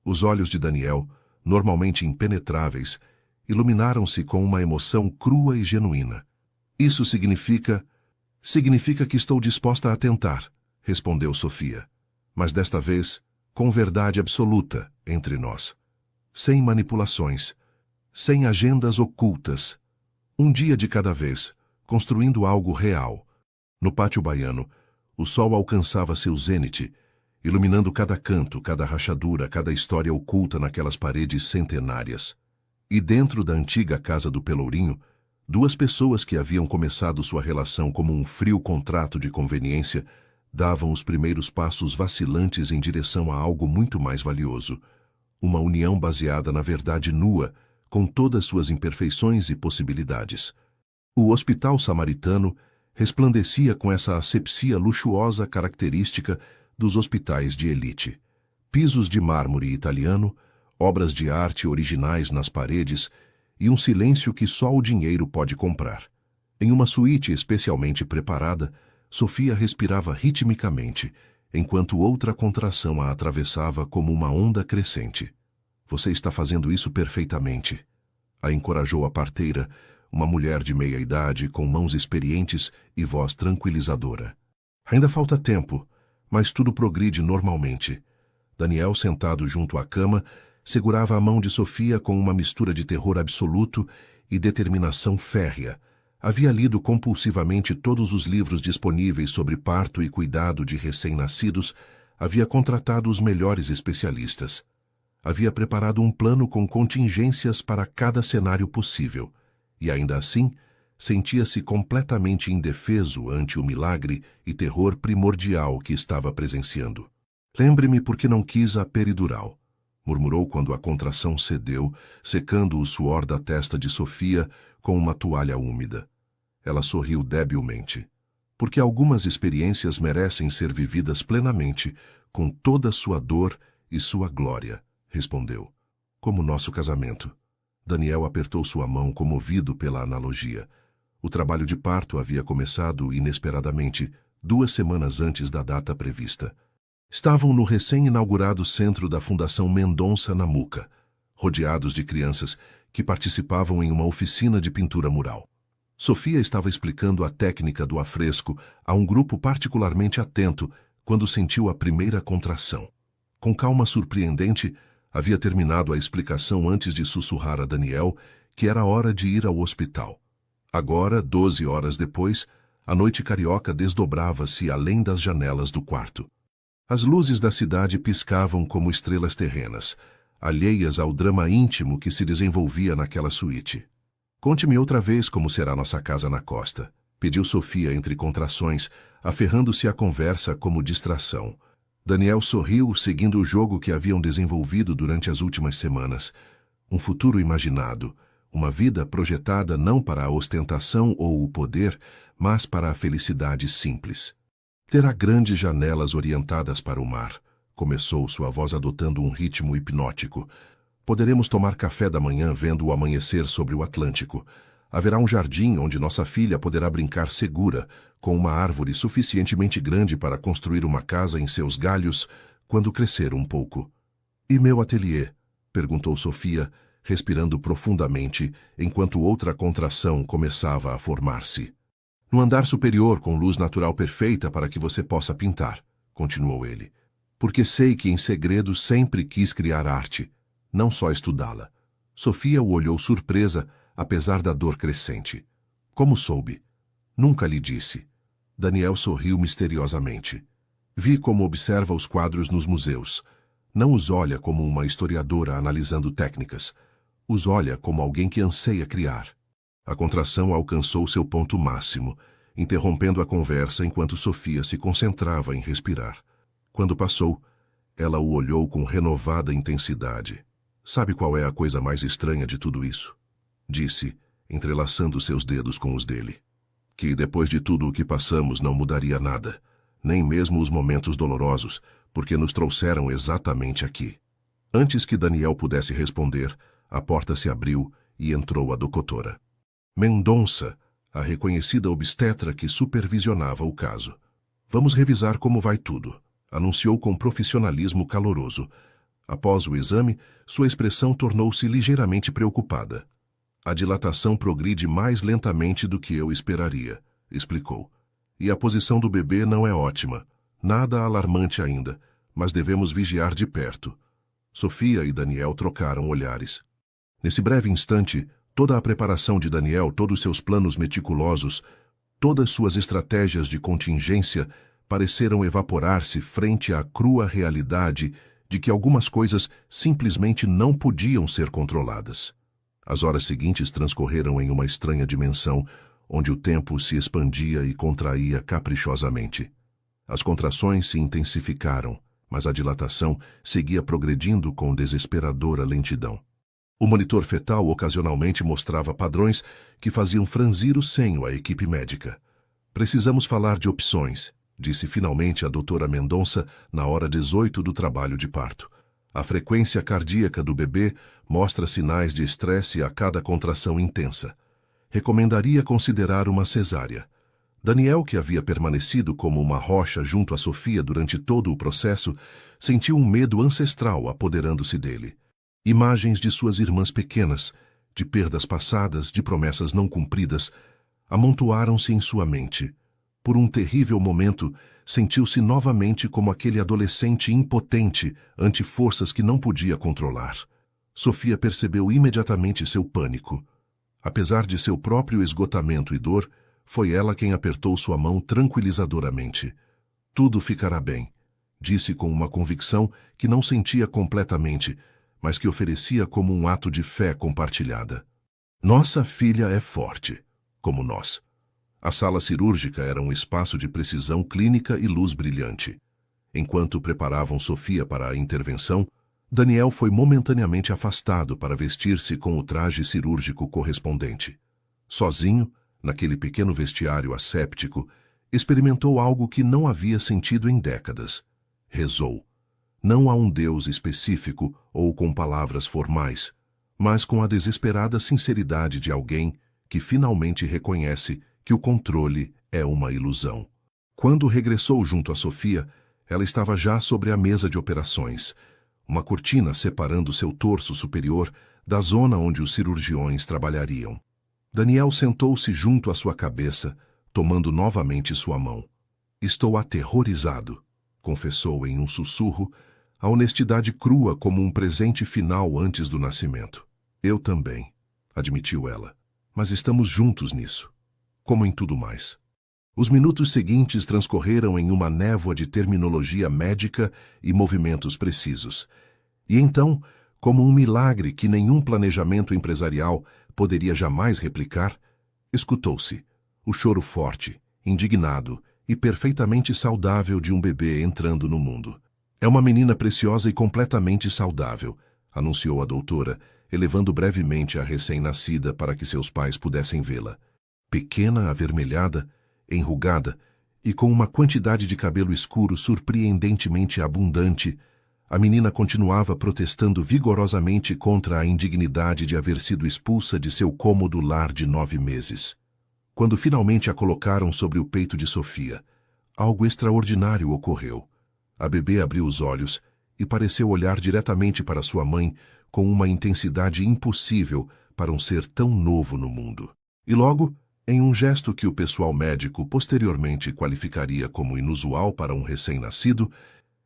Os olhos de Daniel, normalmente impenetráveis, iluminaram-se com uma emoção crua e genuína. Isso significa que estou disposta a tentar, respondeu Sofia. Mas desta vez, com verdade absoluta entre nós. Sem manipulações, sem agendas ocultas. Um dia de cada vez, construindo algo real. No pátio baiano, o sol alcançava seu zênite, iluminando cada canto, cada rachadura, cada história oculta naquelas paredes centenárias. E dentro da antiga casa do Pelourinho, duas pessoas que haviam começado sua relação como um frio contrato de conveniência davam os primeiros passos vacilantes em direção a algo muito mais valioso. Uma união baseada na verdade nua, com todas suas imperfeições e possibilidades. O Hospital Samaritano resplandecia com essa asepsia luxuosa característica dos hospitais de elite. Pisos de mármore italiano, obras de arte originais nas paredes e um silêncio que só o dinheiro pode comprar. Em uma suíte especialmente preparada, Sofia respirava ritmicamente, enquanto outra contração a atravessava como uma onda crescente. Você está fazendo isso perfeitamente, a encorajou a parteira, uma mulher de meia idade com mãos experientes e voz tranquilizadora. Ainda falta tempo, mas tudo progride normalmente. Daniel, sentado junto à cama, segurava a mão de Sofia com uma mistura de terror absoluto e determinação férrea. Havia lido compulsivamente todos os livros disponíveis sobre parto e cuidado de recém-nascidos, havia contratado os melhores especialistas. Havia preparado um plano com contingências para cada cenário possível, e ainda assim, sentia-se completamente indefeso ante o milagre e terror primordial que estava presenciando. Lembre-me porque não quis a peridural, murmurou quando a contração cedeu, secando o suor da testa de Sofia com uma toalha úmida. Ela sorriu debilmente. Porque algumas experiências merecem ser vividas plenamente, com toda sua dor e sua glória, respondeu. Como nosso casamento. Daniel apertou sua mão comovido pela analogia. O trabalho de parto havia começado inesperadamente, 2 semanas antes da data prevista. Estavam no recém-inaugurado centro da Fundação Mendonça na Muca, rodeados de crianças que participavam em uma oficina de pintura mural. Sofia estava explicando a técnica do afresco a um grupo particularmente atento quando sentiu a primeira contração. Com calma surpreendente, havia terminado a explicação antes de sussurrar a Daniel que era hora de ir ao hospital. Agora, 12 horas depois, a noite carioca desdobrava-se além das janelas do quarto. As luzes da cidade piscavam como estrelas terrenas, alheias ao drama íntimo que se desenvolvia naquela suíte. Conte-me outra vez como será nossa casa na costa, pediu Sofia entre contrações, aferrando-se à conversa como distração. Daniel sorriu, seguindo o jogo que haviam desenvolvido durante as últimas semanas. Um futuro imaginado, uma vida projetada não para a ostentação ou o poder, mas para a felicidade simples. Terá grandes janelas orientadas para o mar, começou sua voz adotando um ritmo hipnótico. Poderemos tomar café da manhã vendo o amanhecer sobre o Atlântico. Haverá um jardim onde nossa filha poderá brincar segura, com uma árvore suficientemente grande para construir uma casa em seus galhos quando crescer um pouco. E meu ateliê? Perguntou Sofia, respirando profundamente, enquanto outra contração começava a formar-se. No andar superior, com luz natural perfeita para que você possa pintar, continuou ele. Porque sei que em segredo sempre quis criar arte, não só estudá-la. Sofia o olhou surpresa, apesar da dor crescente. Como soube? Nunca lhe disse. Daniel sorriu misteriosamente. Vi como observa os quadros nos museus. Não os olha como uma historiadora analisando técnicas. Os olha como alguém que anseia criar. A contração alcançou seu ponto máximo, interrompendo a conversa enquanto Sofia se concentrava em respirar. Quando passou, ela o olhou com renovada intensidade. Sabe qual é a coisa mais estranha de tudo isso? Disse, entrelaçando seus dedos com os dele. Que depois de tudo o que passamos não mudaria nada, nem mesmo os momentos dolorosos, porque nos trouxeram exatamente aqui. Antes que Daniel pudesse responder, a porta se abriu e entrou a doutora Mendonça, a reconhecida obstetra que supervisionava o caso. Vamos revisar como vai tudo, anunciou com profissionalismo caloroso. Após o exame, sua expressão tornou-se ligeiramente preocupada. A dilatação progride mais lentamente do que eu esperaria, explicou. E a posição do bebê não é ótima. Nada alarmante ainda, mas devemos vigiar de perto. Sofia e Daniel trocaram olhares. Nesse breve instante, toda a preparação de Daniel, todos seus planos meticulosos, todas suas estratégias de contingência pareceram evaporar-se frente à crua realidade de que algumas coisas simplesmente não podiam ser controladas. As horas seguintes transcorreram em uma estranha dimensão, onde o tempo se expandia e contraía caprichosamente. As contrações se intensificaram, mas a dilatação seguia progredindo com desesperadora lentidão. O monitor fetal ocasionalmente mostrava padrões que faziam franzir o senho à equipe médica. Precisamos falar de opções, disse finalmente a doutora Mendonça na hora 18 do trabalho de parto. A frequência cardíaca do bebê mostra sinais de estresse a cada contração intensa. Recomendaria considerar uma cesárea. Daniel, que havia permanecido como uma rocha junto a Sofia durante todo o processo, sentiu um medo ancestral apoderando-se dele. Imagens de suas irmãs pequenas, de perdas passadas, de promessas não cumpridas, amontoaram-se em sua mente. Por um terrível momento, sentiu-se novamente como aquele adolescente impotente ante forças que não podia controlar. Sofia percebeu imediatamente seu pânico. Apesar de seu próprio esgotamento e dor, foi ela quem apertou sua mão tranquilizadoramente. Tudo ficará bem, disse com uma convicção que não sentia completamente, mas que oferecia como um ato de fé compartilhada. Nossa filha é forte, como nós. A sala cirúrgica era um espaço de precisão clínica e luz brilhante. Enquanto preparavam Sofia para a intervenção, Daniel foi momentaneamente afastado para vestir-se com o traje cirúrgico correspondente. Sozinho, naquele pequeno vestiário asséptico, experimentou algo que não havia sentido em décadas. Rezou. Não a um Deus específico ou com palavras formais, mas com a desesperada sinceridade de alguém que finalmente reconhece que o controle é uma ilusão. Quando regressou junto a Sofia, ela estava já sobre a mesa de operações, uma cortina separando seu torso superior da zona onde os cirurgiões trabalhariam. Daniel sentou-se junto à sua cabeça, tomando novamente sua mão. "Estou aterrorizado", confessou em um sussurro, a honestidade crua como um presente final antes do nascimento. "Eu também", admitiu ela. "Mas estamos juntos nisso, como em tudo mais." Os minutos seguintes transcorreram em uma névoa de terminologia médica e movimentos precisos. E então, como um milagre que nenhum planejamento empresarial poderia jamais replicar, escutou-se o choro forte, indignado e perfeitamente saudável de um bebê entrando no mundo. "É uma menina preciosa e completamente saudável", anunciou a doutora, elevando brevemente a recém-nascida para que seus pais pudessem vê-la. Pequena, avermelhada, enrugada e com uma quantidade de cabelo escuro surpreendentemente abundante, a menina continuava protestando vigorosamente contra a indignidade de haver sido expulsa de seu cômodo lar de 9 meses. Quando finalmente a colocaram sobre o peito de Sofia, algo extraordinário ocorreu. A bebê abriu os olhos e pareceu olhar diretamente para sua mãe com uma intensidade impossível para um ser tão novo no mundo. E logo, em um gesto que o pessoal médico posteriormente qualificaria como inusual para um recém-nascido,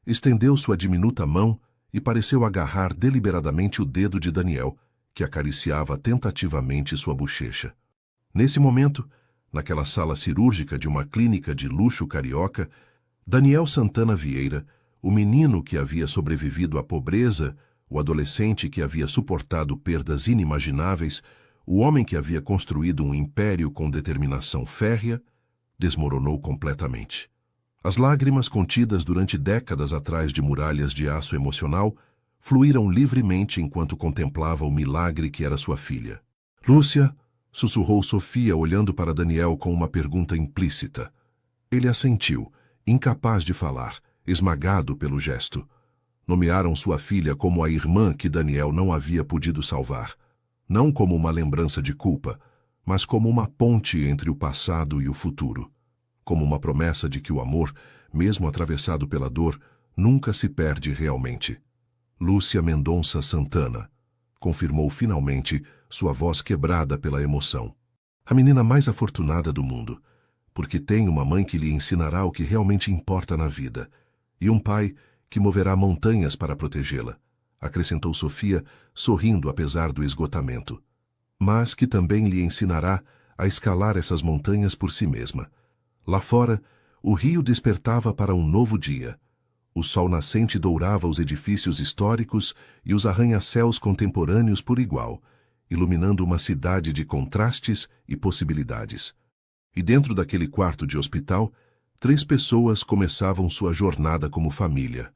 estendeu sua diminuta mão e pareceu agarrar deliberadamente o dedo de Daniel, que acariciava tentativamente sua bochecha. Nesse momento, naquela sala cirúrgica de uma clínica de luxo carioca, Daniel Santana Vieira, o menino que havia sobrevivido à pobreza, o adolescente que havia suportado perdas inimagináveis, o homem que havia construído um império com determinação férrea, desmoronou completamente. As lágrimas contidas durante décadas atrás de muralhas de aço emocional fluíram livremente enquanto contemplava o milagre que era sua filha. "Lúcia", sussurrou Sofia olhando para Daniel com uma pergunta implícita. Ele assentiu, incapaz de falar, esmagado pelo gesto. Nomearam sua filha como a irmã que Daniel não havia podido salvar. Não como uma lembrança de culpa, mas como uma ponte entre o passado e o futuro. Como uma promessa de que o amor, mesmo atravessado pela dor, nunca se perde realmente. "Lúcia Mendonça Santana", confirmou finalmente, sua voz quebrada pela emoção. "A menina mais afortunada do mundo, porque tem uma mãe que lhe ensinará o que realmente importa na vida, e um pai que moverá montanhas para protegê-la", acrescentou Sofia, sorrindo apesar do esgotamento. "Mas que também lhe ensinará a escalar essas montanhas por si mesma." Lá fora, o rio despertava para um novo dia. O sol nascente dourava os edifícios históricos e os arranha-céus contemporâneos por igual, iluminando uma cidade de contrastes e possibilidades. E dentro daquele quarto de hospital, 3 pessoas começavam sua jornada como família.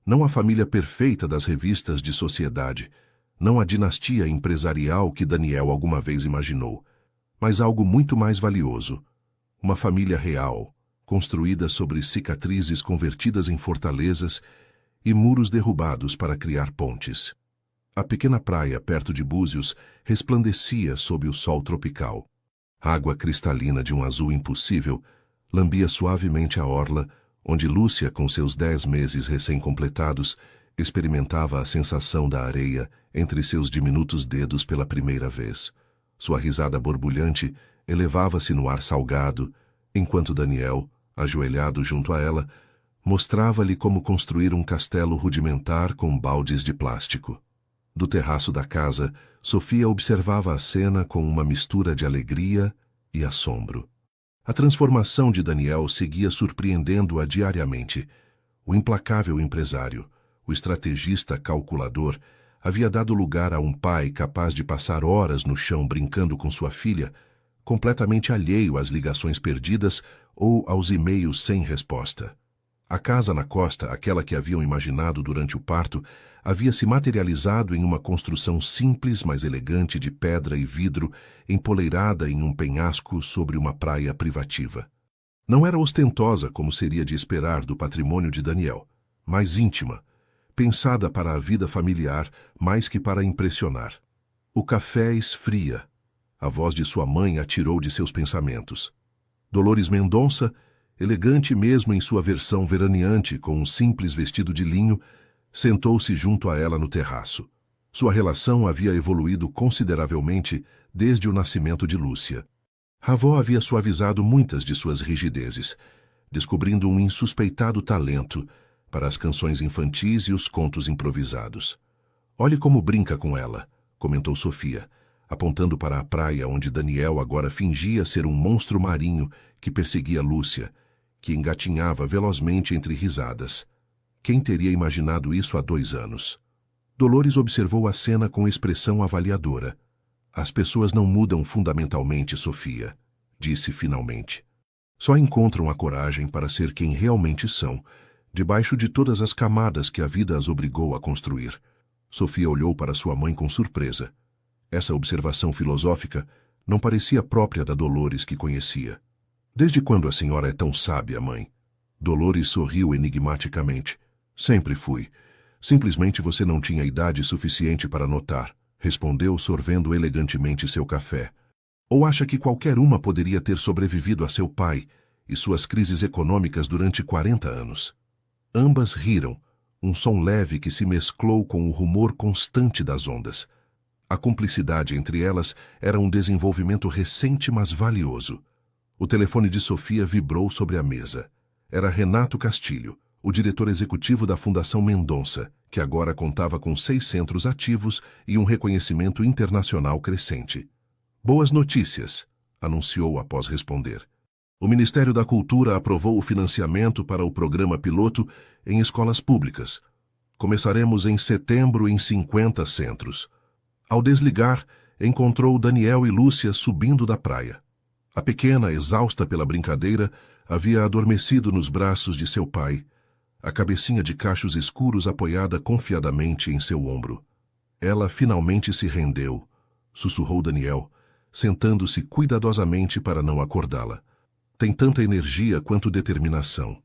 Não a família perfeita das revistas de sociedade, não a dinastia empresarial que Daniel alguma vez imaginou, mas algo muito mais valioso. Uma família real, construída sobre cicatrizes convertidas em fortalezas e muros derrubados para criar pontes. A pequena praia perto de Búzios resplandecia sob o sol tropical. Água cristalina de um azul impossível lambia suavemente a orla, onde Lúcia, com seus 10 meses recém-completados, experimentava a sensação da areia entre seus diminutos dedos pela primeira vez. Sua risada borbulhante elevava-se no ar salgado, enquanto Daniel, ajoelhado junto a ela, mostrava-lhe como construir um castelo rudimentar com baldes de plástico. Do terraço da casa, Sofia observava a cena com uma mistura de alegria e assombro. A transformação de Daniel seguia surpreendendo-a diariamente. O implacável empresário, o estrategista calculador, havia dado lugar a um pai capaz de passar horas no chão brincando com sua filha, completamente alheio às ligações perdidas ou aos e-mails sem resposta. A casa na costa, aquela que haviam imaginado durante o parto, havia se materializado em uma construção simples, mas elegante de pedra e vidro, empoleirada em um penhasco sobre uma praia privativa. Não era ostentosa como seria de esperar do patrimônio de Daniel, mas íntima, pensada para a vida familiar mais que para impressionar. O café esfria. A voz de sua mãe a tirou de seus pensamentos. Dolores Mendonça, elegante mesmo em sua versão veraneante com um simples vestido de linho, sentou-se junto a ela no terraço. Sua relação havia evoluído consideravelmente desde o nascimento de Lúcia. A avó havia suavizado muitas de suas rigidezes, descobrindo um insuspeitado talento para as canções infantis e os contos improvisados. "Olhe como brinca com ela", comentou Sofia, apontando para a praia onde Daniel agora fingia ser um monstro marinho que perseguia Lúcia, que engatinhava velozmente entre risadas. Quem teria imaginado isso há 2 anos? Dolores observou a cena com expressão avaliadora. "As pessoas não mudam fundamentalmente, Sofia", disse finalmente. "Só encontram a coragem para ser quem realmente são, debaixo de todas as camadas que a vida as obrigou a construir." Sofia olhou para sua mãe com surpresa. Essa observação filosófica não parecia própria da Dolores que conhecia. "Desde quando a senhora é tão sábia, mãe?" Dolores sorriu enigmaticamente. "Sempre fui. Simplesmente você não tinha idade suficiente para notar", respondeu sorvendo elegantemente seu café. "Ou acha que qualquer uma poderia ter sobrevivido a seu pai e suas crises econômicas durante 40 anos?" Ambas riram, um som leve que se mesclou com o rumor constante das ondas. A cumplicidade entre elas era um desenvolvimento recente, mas valioso. O telefone de Sofia vibrou sobre a mesa. Era Renato Castilho, o diretor executivo da Fundação Mendonça, que agora contava com 6 centros ativos e um reconhecimento internacional crescente. "Boas notícias", anunciou após responder. "O Ministério da Cultura aprovou o financiamento para o programa piloto em escolas públicas. Começaremos em setembro em 50 centros." Ao desligar, encontrou Daniel e Lúcia subindo da praia. A pequena, exausta pela brincadeira, havia adormecido nos braços de seu pai, a cabecinha de cachos escuros apoiada confiadamente em seu ombro. "Ela finalmente se rendeu", sussurrou Daniel, sentando-se cuidadosamente para não acordá-la. "Tem tanta energia quanto determinação.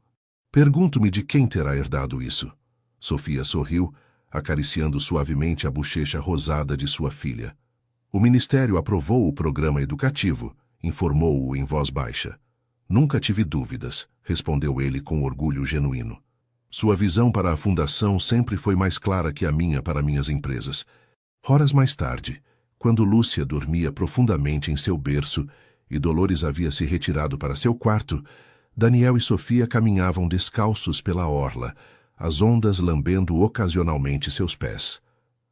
Pergunto-me de quem terá herdado isso." Sofia sorriu, acariciando suavemente a bochecha rosada de sua filha. "O Ministério aprovou o programa educativo", informou-o em voz baixa. "Nunca tive dúvidas", respondeu ele com orgulho genuíno. Sua visão para a fundação sempre foi mais clara que a minha para minhas empresas. Horas mais tarde, quando Lúcia dormia profundamente em seu berço e Dolores havia se retirado para seu quarto, Daniel e Sofia caminhavam descalços pela orla, as ondas lambendo ocasionalmente seus pés.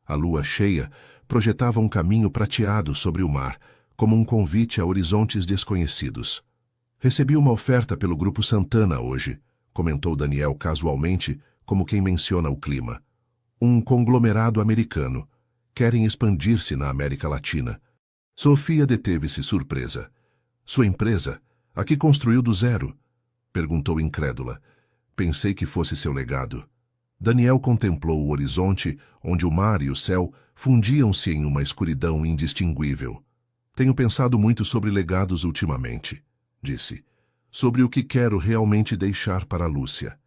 A lua cheia projetava um caminho prateado sobre o mar, como um convite a horizontes desconhecidos. "Recebi uma oferta pelo Grupo Santana hoje", comentou Daniel casualmente, como quem menciona o clima. "Um conglomerado americano. Querem expandir-se na América Latina." Sofia deteve-se surpresa. "Sua empresa? A que construiu do zero?" perguntou incrédula. "Pensei que fosse seu legado." Daniel contemplou o horizonte, onde o mar e o céu fundiam-se em uma escuridão indistinguível. "Tenho pensado muito sobre legados ultimamente", disse. "Sobre o que quero realmente deixar para Lúcia.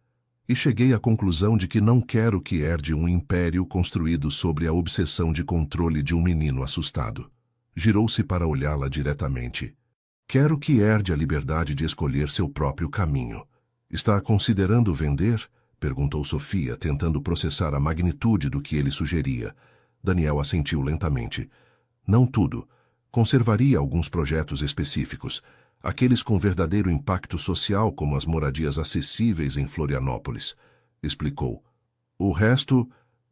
E cheguei à conclusão de que não quero que herde um império construído sobre a obsessão de controle de um menino assustado." Girou-se para olhá-la diretamente. "Quero que herde a liberdade de escolher seu próprio caminho." "Está considerando vender?" perguntou Sofia, tentando processar a magnitude do que ele sugeria. Daniel assentiu lentamente. "Não tudo. Conservaria alguns projetos específicos, aqueles com verdadeiro impacto social, como as moradias acessíveis em Florianópolis", explicou. "O resto,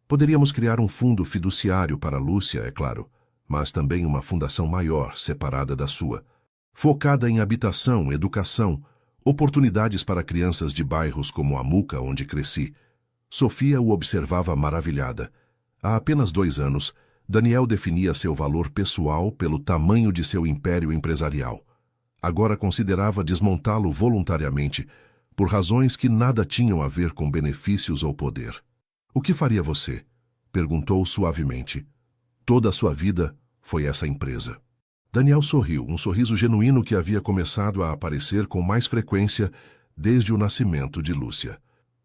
poderíamos criar um fundo fiduciário para Lúcia, é claro, mas também uma fundação maior, separada da sua, focada em habitação, educação, oportunidades para crianças de bairros como a Muca, onde cresci." Sofia o observava maravilhada. Há apenas 2 anos, Daniel definia seu valor pessoal pelo tamanho de seu império empresarial. Agora considerava desmontá-lo voluntariamente, por razões que nada tinham a ver com benefícios ou poder. "O que faria você?" perguntou suavemente. "Toda a sua vida foi essa empresa." Daniel sorriu, um sorriso genuíno que havia começado a aparecer com mais frequência desde o nascimento de Lúcia.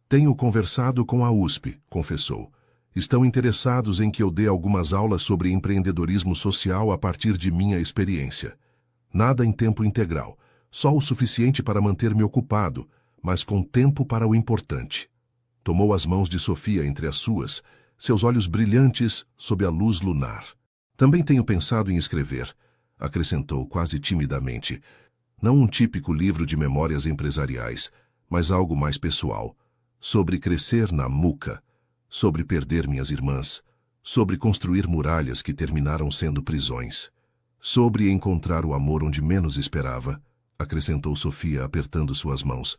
"Tenho conversado com a USP", confessou. "Estão interessados em que eu dê algumas aulas sobre empreendedorismo social a partir de minha experiência. Nada em tempo integral, só o suficiente para manter-me ocupado, mas com tempo para o importante." Tomou as mãos de Sofia entre as suas, seus olhos brilhantes sob a luz lunar. "Também tenho pensado em escrever", acrescentou quase timidamente. "Não um típico livro de memórias empresariais, mas algo mais pessoal. Sobre crescer na muca, sobre perder minhas irmãs, sobre construir muralhas que terminaram sendo prisões, sobre encontrar o amor onde menos esperava", acrescentou Sofia apertando suas mãos.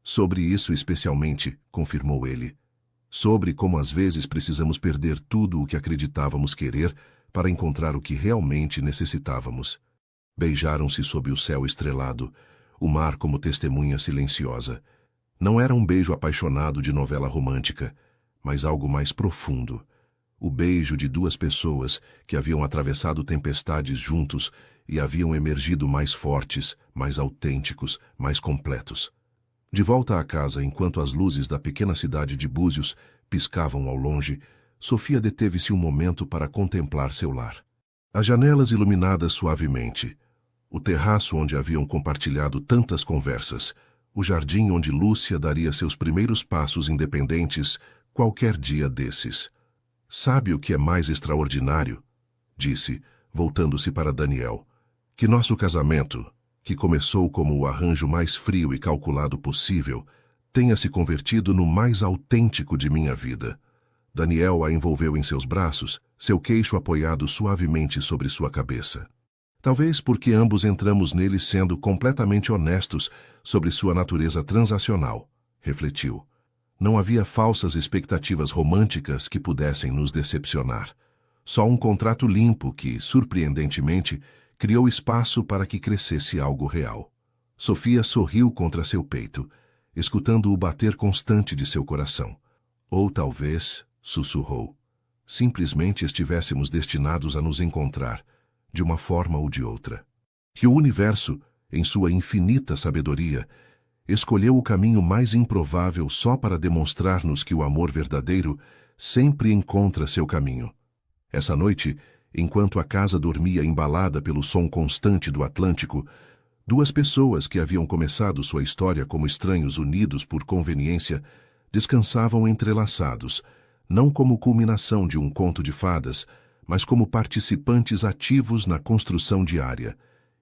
"Sobre isso especialmente", confirmou ele. "Sobre como às vezes precisamos perder tudo o que acreditávamos querer para encontrar o que realmente necessitávamos." Beijaram-se sob o céu estrelado, o mar como testemunha silenciosa. Não era um beijo apaixonado de novela romântica, mas algo mais profundo. O beijo de duas pessoas que haviam atravessado tempestades juntos e haviam emergido mais fortes, mais autênticos, mais completos. De volta à casa, enquanto as luzes da pequena cidade de Búzios piscavam ao longe, Sofia deteve-se um momento para contemplar seu lar. As janelas iluminadas suavemente, o terraço onde haviam compartilhado tantas conversas, o jardim onde Lúcia daria seus primeiros passos independentes qualquer dia desses. "Sabe o que é mais extraordinário?", disse, voltando-se para Daniel. "Que nosso casamento, que começou como o arranjo mais frio e calculado possível, tenha se convertido no mais autêntico de minha vida." Daniel a envolveu em seus braços, seu queixo apoiado suavemente sobre sua cabeça. "Talvez porque ambos entramos nele sendo completamente honestos sobre sua natureza transacional", refletiu. Não havia falsas expectativas românticas que pudessem nos decepcionar. Só um contrato limpo que, surpreendentemente, criou espaço para que crescesse algo real. Sofia sorriu contra seu peito, escutando o bater constante de seu coração. "Ou talvez", sussurrou, "simplesmente estivéssemos destinados a nos encontrar, de uma forma ou de outra. Que o universo, em sua infinita sabedoria, escolheu o caminho mais improvável só para demonstrar-nos que o amor verdadeiro sempre encontra seu caminho." Essa noite, enquanto a casa dormia embalada pelo som constante do Atlântico, duas pessoas que haviam começado sua história como estranhos unidos por conveniência descansavam entrelaçados, não como culminação de um conto de fadas, mas como participantes ativos na construção diária,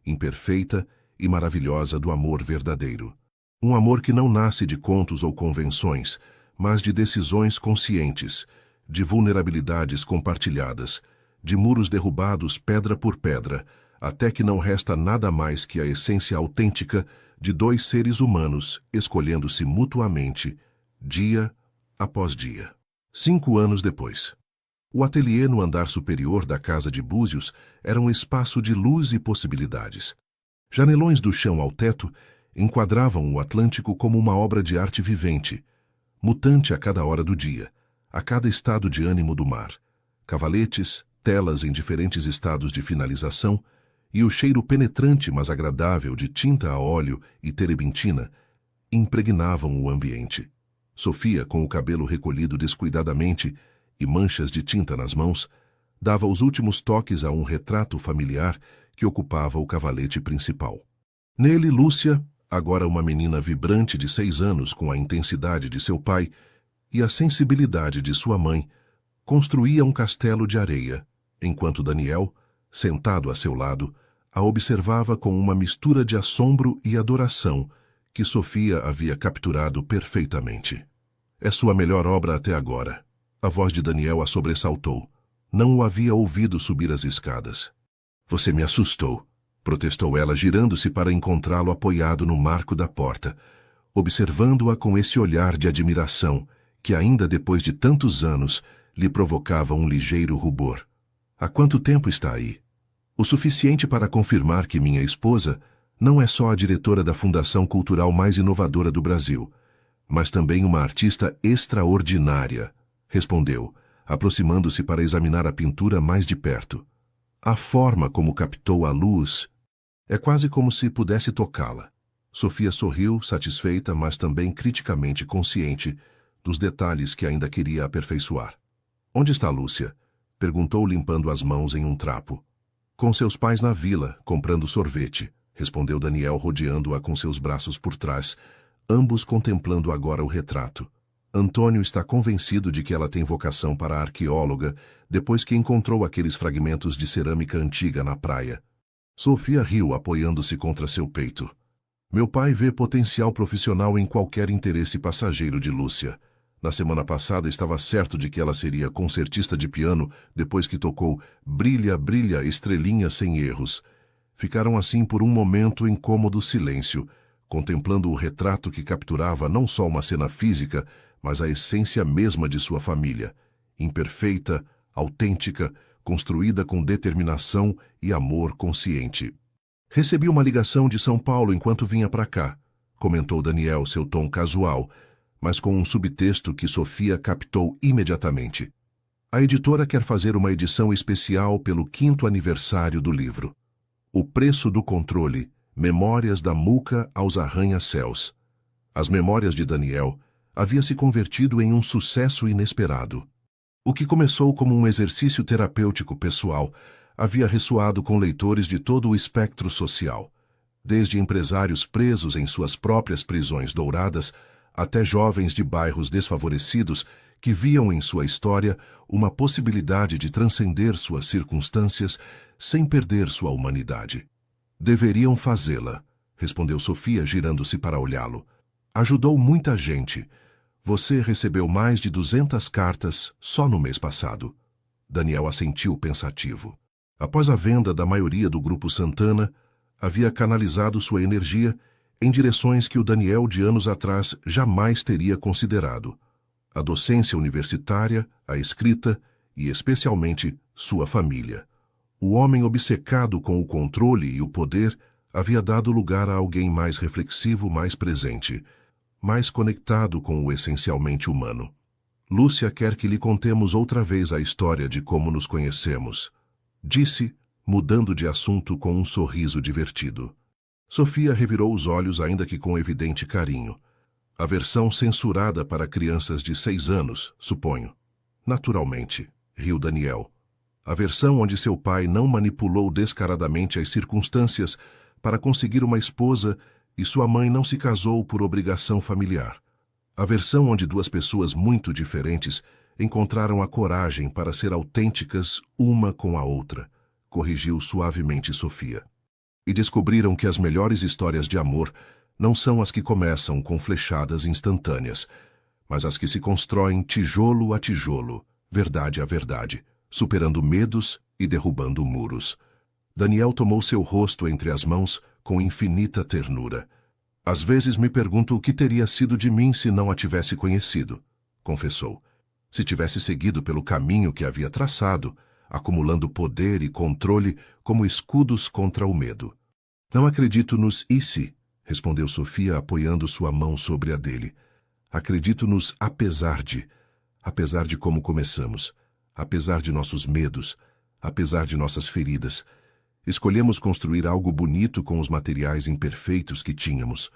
imperfeita e maravilhosa do amor verdadeiro. Um amor que não nasce de contos ou convenções, mas de decisões conscientes, de vulnerabilidades compartilhadas, de muros derrubados pedra por pedra, até que não resta nada mais que a essência autêntica de dois seres humanos escolhendo-se mutuamente, dia após dia. 5 anos depois. O ateliê no andar superior da casa de Búzios era um espaço de luz e possibilidades. Janelões do chão ao teto enquadravam o Atlântico como uma obra de arte vivente, mutante a cada hora do dia, a cada estado de ânimo do mar. Cavaletes, telas em diferentes estados de finalização e o cheiro penetrante mas agradável de tinta a óleo e terebintina impregnavam o ambiente. Sofia, com o cabelo recolhido descuidadamente e manchas de tinta nas mãos, dava os últimos toques a um retrato familiar que ocupava o cavalete principal. Nele, Lúcia, agora uma menina vibrante de 6 anos com a intensidade de seu pai e a sensibilidade de sua mãe, construía um castelo de areia, enquanto Daniel, sentado a seu lado, a observava com uma mistura de assombro e adoração que Sofia havia capturado perfeitamente. "É sua melhor obra até agora." A voz de Daniel a sobressaltou. Não o havia ouvido subir as escadas. "Você me assustou", protestou ela, girando-se para encontrá-lo apoiado no marco da porta, observando-a com esse olhar de admiração que, ainda depois de tantos anos, lhe provocava um ligeiro rubor. Há quanto tempo está aí? O suficiente para confirmar que minha esposa não é só a diretora da fundação cultural mais inovadora do Brasil, mas também uma artista extraordinária, respondeu, aproximando-se para examinar a pintura mais de perto. A forma como captou a luz é quase como se pudesse tocá-la. Sofia sorriu, satisfeita, mas também criticamente consciente dos detalhes que ainda queria aperfeiçoar. Onde está Lúcia? Perguntou, limpando as mãos em um trapo. Com seus pais na vila, comprando sorvete, respondeu Daniel, rodeando-a com seus braços por trás, ambos contemplando agora o retrato. Antônio está convencido de que ela tem vocação para arqueóloga depois que encontrou aqueles fragmentos de cerâmica antiga na praia. Sofia riu, apoiando-se contra seu peito. Meu pai vê potencial profissional em qualquer interesse passageiro de Lúcia. Na semana passada estava certo de que ela seria concertista de piano depois que tocou Brilha, Brilha, Estrelinha sem erros. Ficaram assim por um momento em cômodo silêncio, contemplando o retrato que capturava não só uma cena física, mas a essência mesma de sua família, imperfeita, autêntica, construída com determinação e amor consciente. Recebi uma ligação de São Paulo enquanto vinha para cá, comentou Daniel, seu tom casual, mas com um subtexto que Sofia captou imediatamente. A editora quer fazer uma edição especial pelo 5º aniversário do livro. O Preço do Controle, Memórias da Muca aos Arranha-Céus. As memórias de Daniel havia se convertido em um sucesso inesperado. O que começou como um exercício terapêutico pessoal havia ressoado com leitores de todo o espectro social, desde empresários presos em suas próprias prisões douradas até jovens de bairros desfavorecidos que viam em sua história uma possibilidade de transcender suas circunstâncias sem perder sua humanidade. Deveriam fazê-la, respondeu Sofia, girando-se para olhá-lo. Ajudou muita gente. Você recebeu mais de 200 cartas só no mês passado. Daniel assentiu pensativo. Após a venda da maioria do Grupo Santana, havia canalizado sua energia em direções que o Daniel de anos atrás jamais teria considerado. A docência universitária, a escrita e, especialmente, sua família. O homem obcecado com o controle e o poder havia dado lugar a alguém mais reflexivo, mais presente, mais conectado com o essencialmente humano. Lúcia quer que lhe contemos outra vez a história de como nos conhecemos, disse, mudando de assunto com um sorriso divertido. Sofia revirou os olhos, ainda que com evidente carinho. A versão censurada para crianças de 6 anos, suponho. Naturalmente, riu Daniel. A versão onde seu pai não manipulou descaradamente as circunstâncias para conseguir uma esposa e sua mãe não se casou por obrigação familiar. A versão onde 2 pessoas muito diferentes encontraram a coragem para ser autênticas uma com a outra, corrigiu suavemente Sofia. E descobriram que as melhores histórias de amor não são as que começam com flechadas instantâneas, mas as que se constroem tijolo a tijolo, verdade a verdade, superando medos e derrubando muros. Daniel tomou seu rosto entre as mãos com infinita ternura. Às vezes me pergunto o que teria sido de mim se não a tivesse conhecido, confessou. Se tivesse seguido pelo caminho que havia traçado, acumulando poder e controle como escudos contra o medo. Não acredito nos e se, respondeu Sofia, apoiando sua mão sobre a dele. Acredito nos apesar de como começamos, apesar de nossos medos, apesar de nossas feridas. Escolhemos construir algo bonito com os materiais imperfeitos que tínhamos.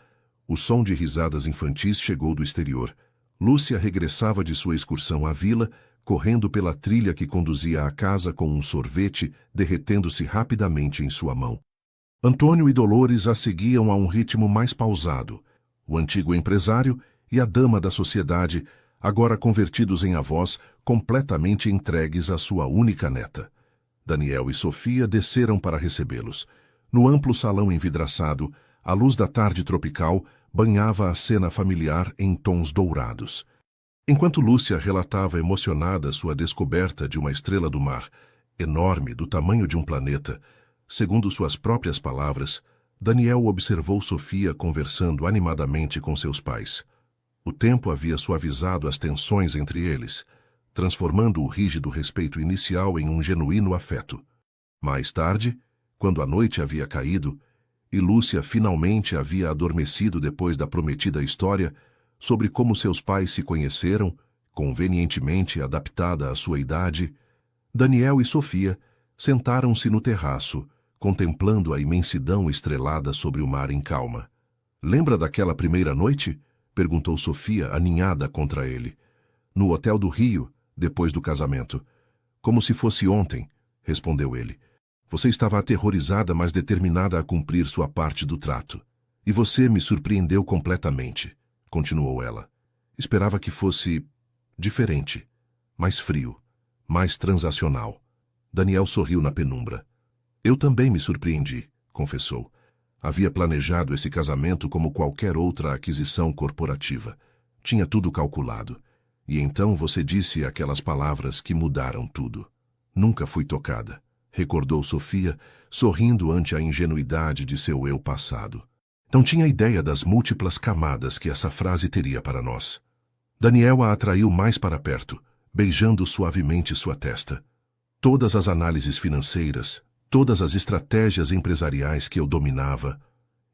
O som de risadas infantis chegou do exterior. Lúcia regressava de sua excursão à vila, correndo pela trilha que conduzia à casa com um sorvete derretendo-se rapidamente em sua mão. Antônio e Dolores a seguiam a um ritmo mais pausado. O antigo empresário e a dama da sociedade, agora convertidos em avós, completamente entregues à sua única neta. Daniel e Sofia desceram para recebê-los. No amplo salão envidraçado, a luz da tarde tropical banhava a cena familiar em tons dourados. Enquanto Lúcia relatava emocionada sua descoberta de uma estrela do mar, enorme, do tamanho de um planeta, segundo suas próprias palavras, Daniel observou Sofia conversando animadamente com seus pais. O tempo havia suavizado as tensões entre eles. transformando o rígido respeito inicial em um genuíno afeto. Mais tarde, quando a noite havia caído, e Lúcia finalmente havia adormecido depois da prometida história sobre como seus pais se conheceram, convenientemente adaptada à sua idade, Daniel e Sofia sentaram-se no terraço, contemplando a imensidão estrelada sobre o mar em calma. Lembra daquela primeira noite? Perguntou Sofia, aninhada contra ele. No hotel do Rio, depois do casamento. Como se fosse ontem, respondeu ele. Você estava aterrorizada, mas determinada a cumprir sua parte do trato. E você me surpreendeu completamente, continuou ela. Esperava que fosse diferente, mais frio, mais transacional. Daniel sorriu na penumbra. Eu também me surpreendi, confessou. Havia planejado esse casamento como qualquer outra aquisição corporativa. Tinha tudo calculado. E então você disse aquelas palavras que mudaram tudo. Nunca fui tocada, recordou Sofia, sorrindo ante a ingenuidade de seu eu passado. Não tinha ideia das múltiplas camadas que essa frase teria para nós. Daniel a atraiu mais para perto, beijando suavemente sua testa. Todas as análises financeiras, todas as estratégias empresariais que eu dominava,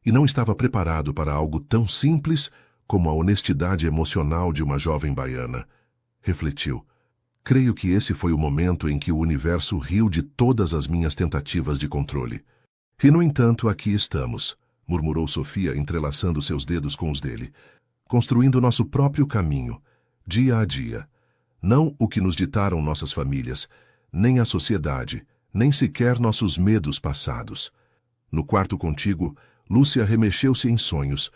e não estava preparado para algo tão simples como a honestidade emocional de uma jovem baiana. Refletiu. Creio que esse foi o momento em que o universo riu de todas as minhas tentativas de controle. E, no entanto, aqui estamos, murmurou Sofia, entrelaçando seus dedos com os dele, construindo nosso próprio caminho, dia a dia. Não o que nos ditaram nossas famílias, nem a sociedade, nem sequer nossos medos passados. No quarto contíguo, Lúcia remexeu-se em sonhos,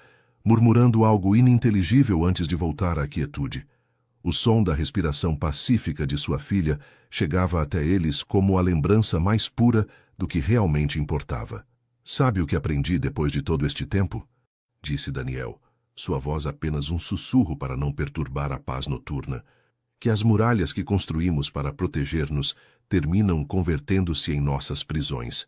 murmurando algo ininteligível antes de voltar à quietude. O som da respiração pacífica de sua filha chegava até eles como a lembrança mais pura do que realmente importava. Sabe o que aprendi depois de todo este tempo? Disse Daniel, sua voz apenas um sussurro para não perturbar a paz noturna. Que as muralhas que construímos para proteger-nos terminam convertendo-se em nossas prisões,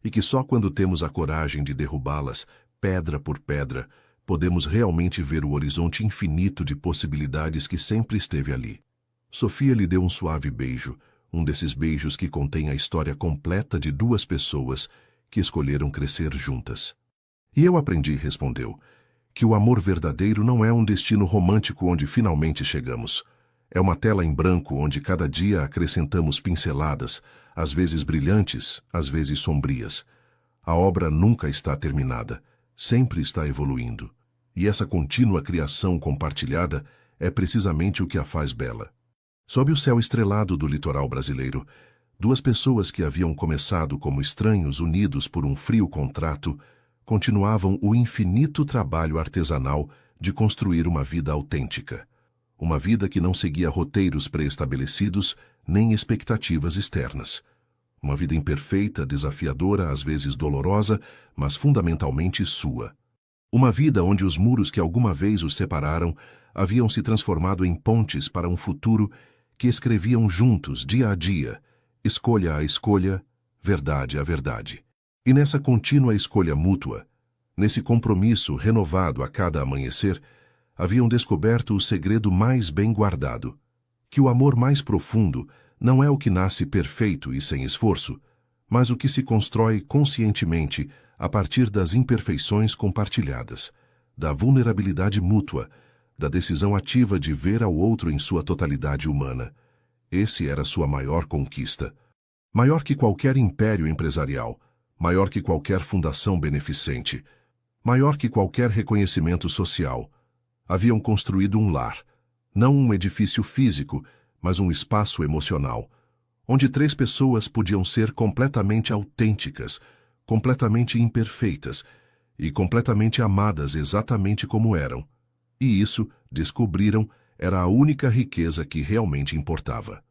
e que só quando temos a coragem de derrubá-las, pedra por pedra, podemos realmente ver o horizonte infinito de possibilidades que sempre esteve ali. Sofia lhe deu um suave beijo, um desses beijos que contém a história completa de duas pessoas que escolheram crescer juntas. E eu aprendi, respondeu, que o amor verdadeiro não é um destino romântico onde finalmente chegamos. É uma tela em branco onde cada dia acrescentamos pinceladas, às vezes brilhantes, às vezes sombrias. A obra nunca está terminada, sempre está evoluindo. E essa contínua criação compartilhada é precisamente o que a faz bela. Sob o céu estrelado do litoral brasileiro, duas pessoas que haviam começado como estranhos unidos por um frio contrato, continuavam o infinito trabalho artesanal de construir uma vida autêntica. Uma vida que não seguia roteiros pré-estabelecidos nem expectativas externas. Uma vida imperfeita, desafiadora, às vezes dolorosa, mas fundamentalmente sua. Uma vida onde os muros que alguma vez os separaram haviam se transformado em pontes para um futuro que escreviam juntos, dia a dia, escolha a escolha, verdade a verdade. E nessa contínua escolha mútua, nesse compromisso renovado a cada amanhecer, haviam descoberto o segredo mais bem guardado, que o amor mais profundo não é o que nasce perfeito e sem esforço, mas o que se constrói conscientemente a partir das imperfeições compartilhadas, da vulnerabilidade mútua, da decisão ativa de ver ao outro em sua totalidade humana. Esse era sua maior conquista. Maior que qualquer império empresarial, maior que qualquer fundação beneficente, maior que qualquer reconhecimento social. Haviam construído um lar, não um edifício físico, mas um espaço emocional, onde três pessoas podiam ser completamente autênticas, completamente imperfeitas e completamente amadas exatamente como eram. E isso, descobriram, era a única riqueza que realmente importava.